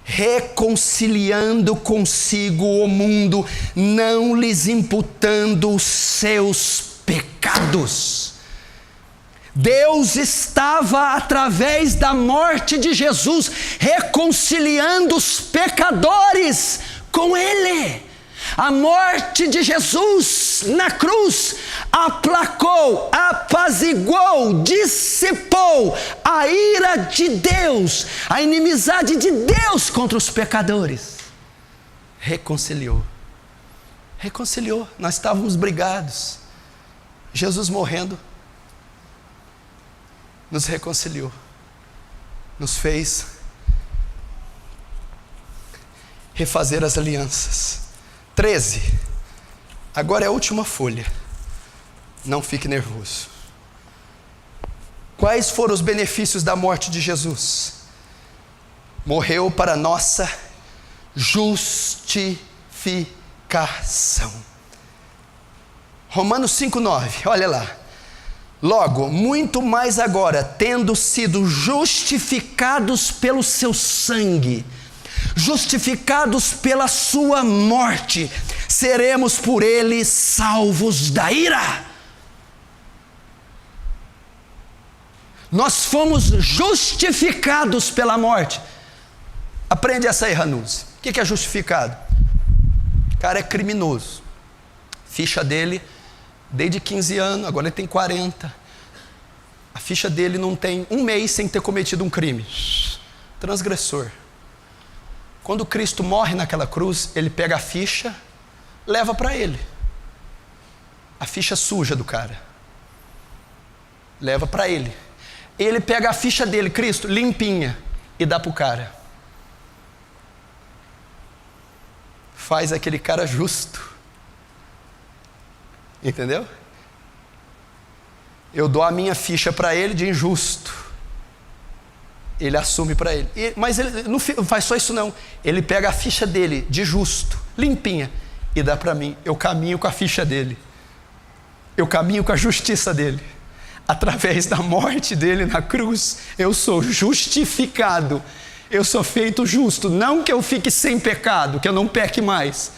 reconciliando consigo o mundo, não lhes imputando os seus pecados. Deus estava, através da morte de Jesus, reconciliando os pecadores com Ele. A morte de Jesus na cruz aplacou, apaziguou, dissipou a ira de Deus, a inimizade de Deus contra os pecadores. Reconciliou. Nós estávamos brigados. Jesus morrendo nos reconciliou, nos fez refazer as alianças. 13. Agora é a última folha. Não fique nervoso. Quais foram os benefícios da morte de Jesus? Morreu para nossa justificação. Romanos 5,9, olha lá. Logo, muito mais agora, tendo sido justificados pelo seu sangue, justificados pela sua morte, seremos por ele salvos da ira. Nós fomos justificados pela morte. Aprende essa aí, Ranuz. O que é justificado? O cara é criminoso. Ficha dele, desde 15 anos, agora ele tem 40. A ficha dele não tem um mês sem ter cometido um crime. Transgressor. Quando Cristo morre naquela cruz, ele pega a ficha, leva para ele. A ficha suja do cara. Leva para ele. Ele pega a ficha dele, Cristo, limpinha, e dá para o cara. Faz aquele cara justo. Entendeu? Eu dou a minha ficha para ele de injusto. Ele assume para ele. Mas ele não faz só isso não. Ele pega a ficha dele de justo, limpinha, e dá para mim. Eu caminho com a ficha dele. Eu caminho com a justiça dele. Através da morte dele na cruz, eu sou justificado. Eu sou feito justo. Não que eu fique sem pecado, que eu não peque mais.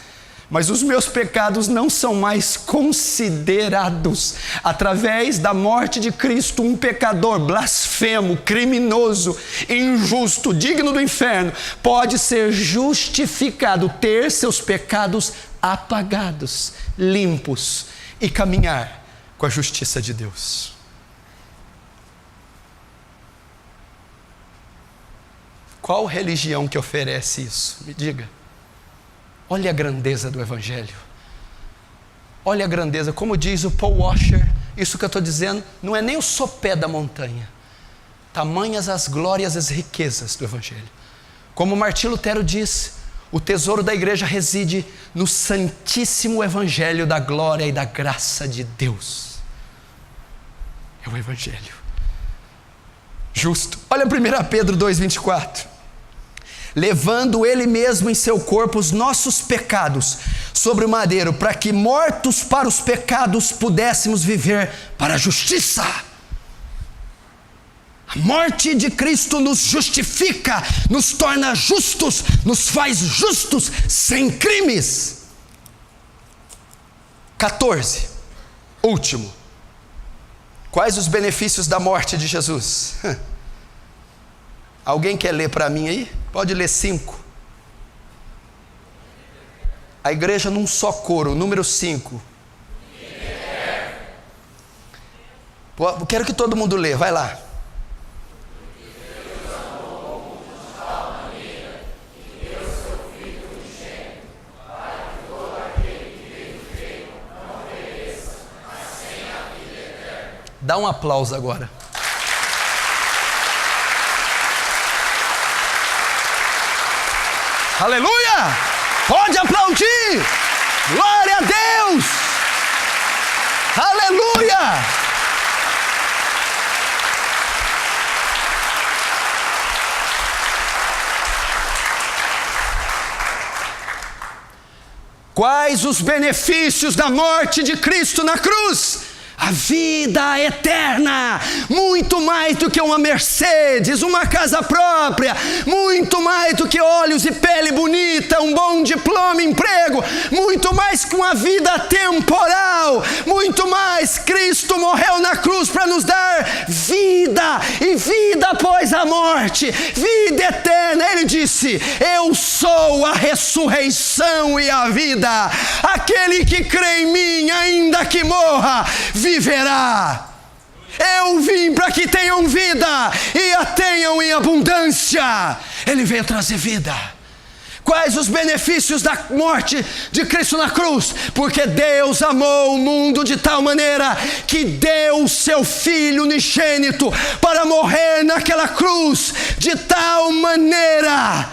Mas os meus pecados não são mais considerados. Através da morte de Cristo, um pecador blasfemo, criminoso, injusto, digno do inferno, pode ser justificado, ter seus pecados apagados, limpos e caminhar com a justiça de Deus. Qual religião que oferece isso? Me diga. Olha a grandeza do Evangelho. Olha a grandeza, como diz o Paul Washer, isso que eu estou dizendo não é nem o sopé da montanha. Tamanhas as glórias e as riquezas do Evangelho. Como Martim Lutero diz, o tesouro da igreja reside no santíssimo Evangelho da glória e da graça de Deus. É o Evangelho. Justo. Olha 1 Pedro 2,24. Levando ele mesmo em seu corpo os nossos pecados sobre o madeiro, para que mortos para os pecados pudéssemos viver para a justiça. A morte de Cristo nos justifica, nos torna justos, nos faz justos sem crimes. 14. Último. Quais os benefícios da morte de Jesus? Alguém quer ler para mim aí? Pode ler 5. A igreja num só coro, número 5. Quero que todo mundo lê, vai lá. Dá um aplauso agora. Aleluia! Pode aplaudir! Glória a Deus! Aleluia! Quais os benefícios da morte de Cristo na cruz? A vida eterna, muito mais do que uma Mercedes, uma casa própria, muito mais do que olhos e pele bonita, um bom diploma, emprego, muito mais que uma vida temporal, muito mais. Cristo morreu na cruz para nos dar vida, e vida após a morte, vida eterna. Ele disse: eu sou a ressurreição e a vida, aquele que crê em mim, ainda que morra, viverá. Eu vim para que tenham vida e a tenham em abundância. Ele veio trazer vida. Quais os benefícios da morte de Cristo na cruz? Porque Deus amou o mundo de tal maneira que deu o seu Filho unigênito para morrer naquela cruz, de tal maneira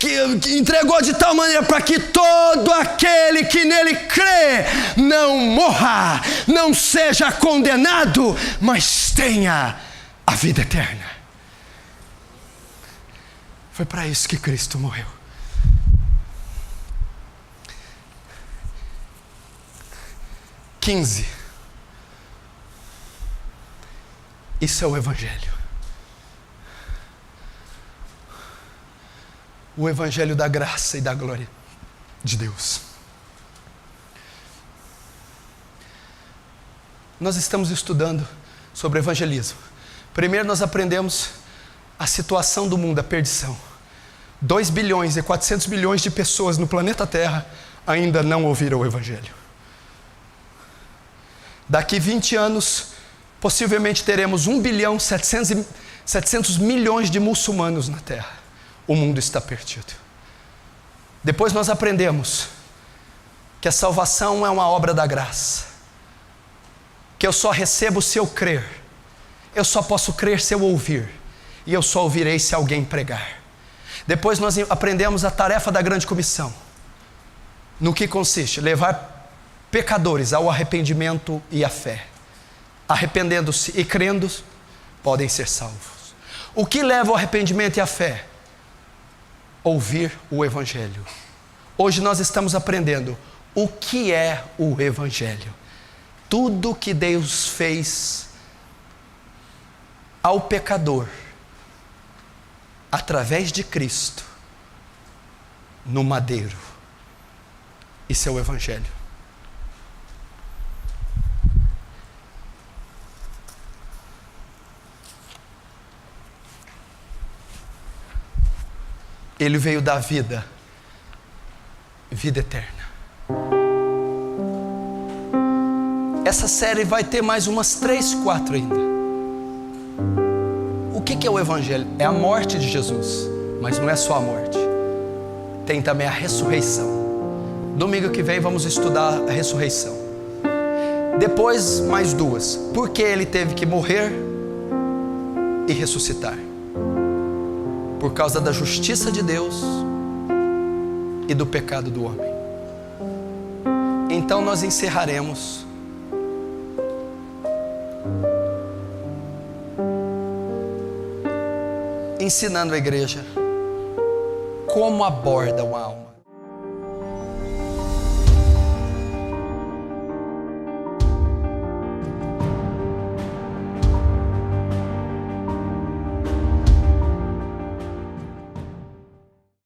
que entregou de tal maneira para que todo aquele que nele crê não morra, não seja condenado, mas tenha a vida eterna. Foi para isso que Cristo morreu. Isso é o Evangelho. O Evangelho da graça e da glória de Deus. Nós estamos estudando sobre evangelismo. Primeiro nós aprendemos a situação do mundo, a perdição. 2 bilhões e 400 milhões de pessoas no planeta Terra ainda não ouviram o Evangelho. Daqui 20 anos, possivelmente teremos 1 bilhão 700 milhões de muçulmanos na Terra. O mundo está perdido. Depois nós aprendemos que a salvação é uma obra da graça, que eu só recebo se eu crer, eu só posso crer se eu ouvir, e eu só ouvirei se alguém pregar. Depois nós aprendemos a tarefa da grande comissão, no que consiste? Levar pecadores ao arrependimento e à fé. Arrependendo-se e crendo, podem ser salvos. O que leva ao arrependimento e à fé? Ouvir o Evangelho. Hoje nós estamos aprendendo o que é o Evangelho. Tudo que Deus fez ao pecador, através de Cristo, no madeiro. Isso é o Evangelho. Ele veio dar vida, vida eterna. Essa série vai ter mais umas 3, 4 ainda. O que é o Evangelho? É a morte de Jesus, mas não é só a morte. Tem também a ressurreição. Domingo que vem vamos estudar a ressurreição. Depois mais 2. Por que ele teve que morrer e ressuscitar? Por causa da justiça de Deus e do pecado do homem. Então nós encerraremos ensinando a igreja como aborda uma alma.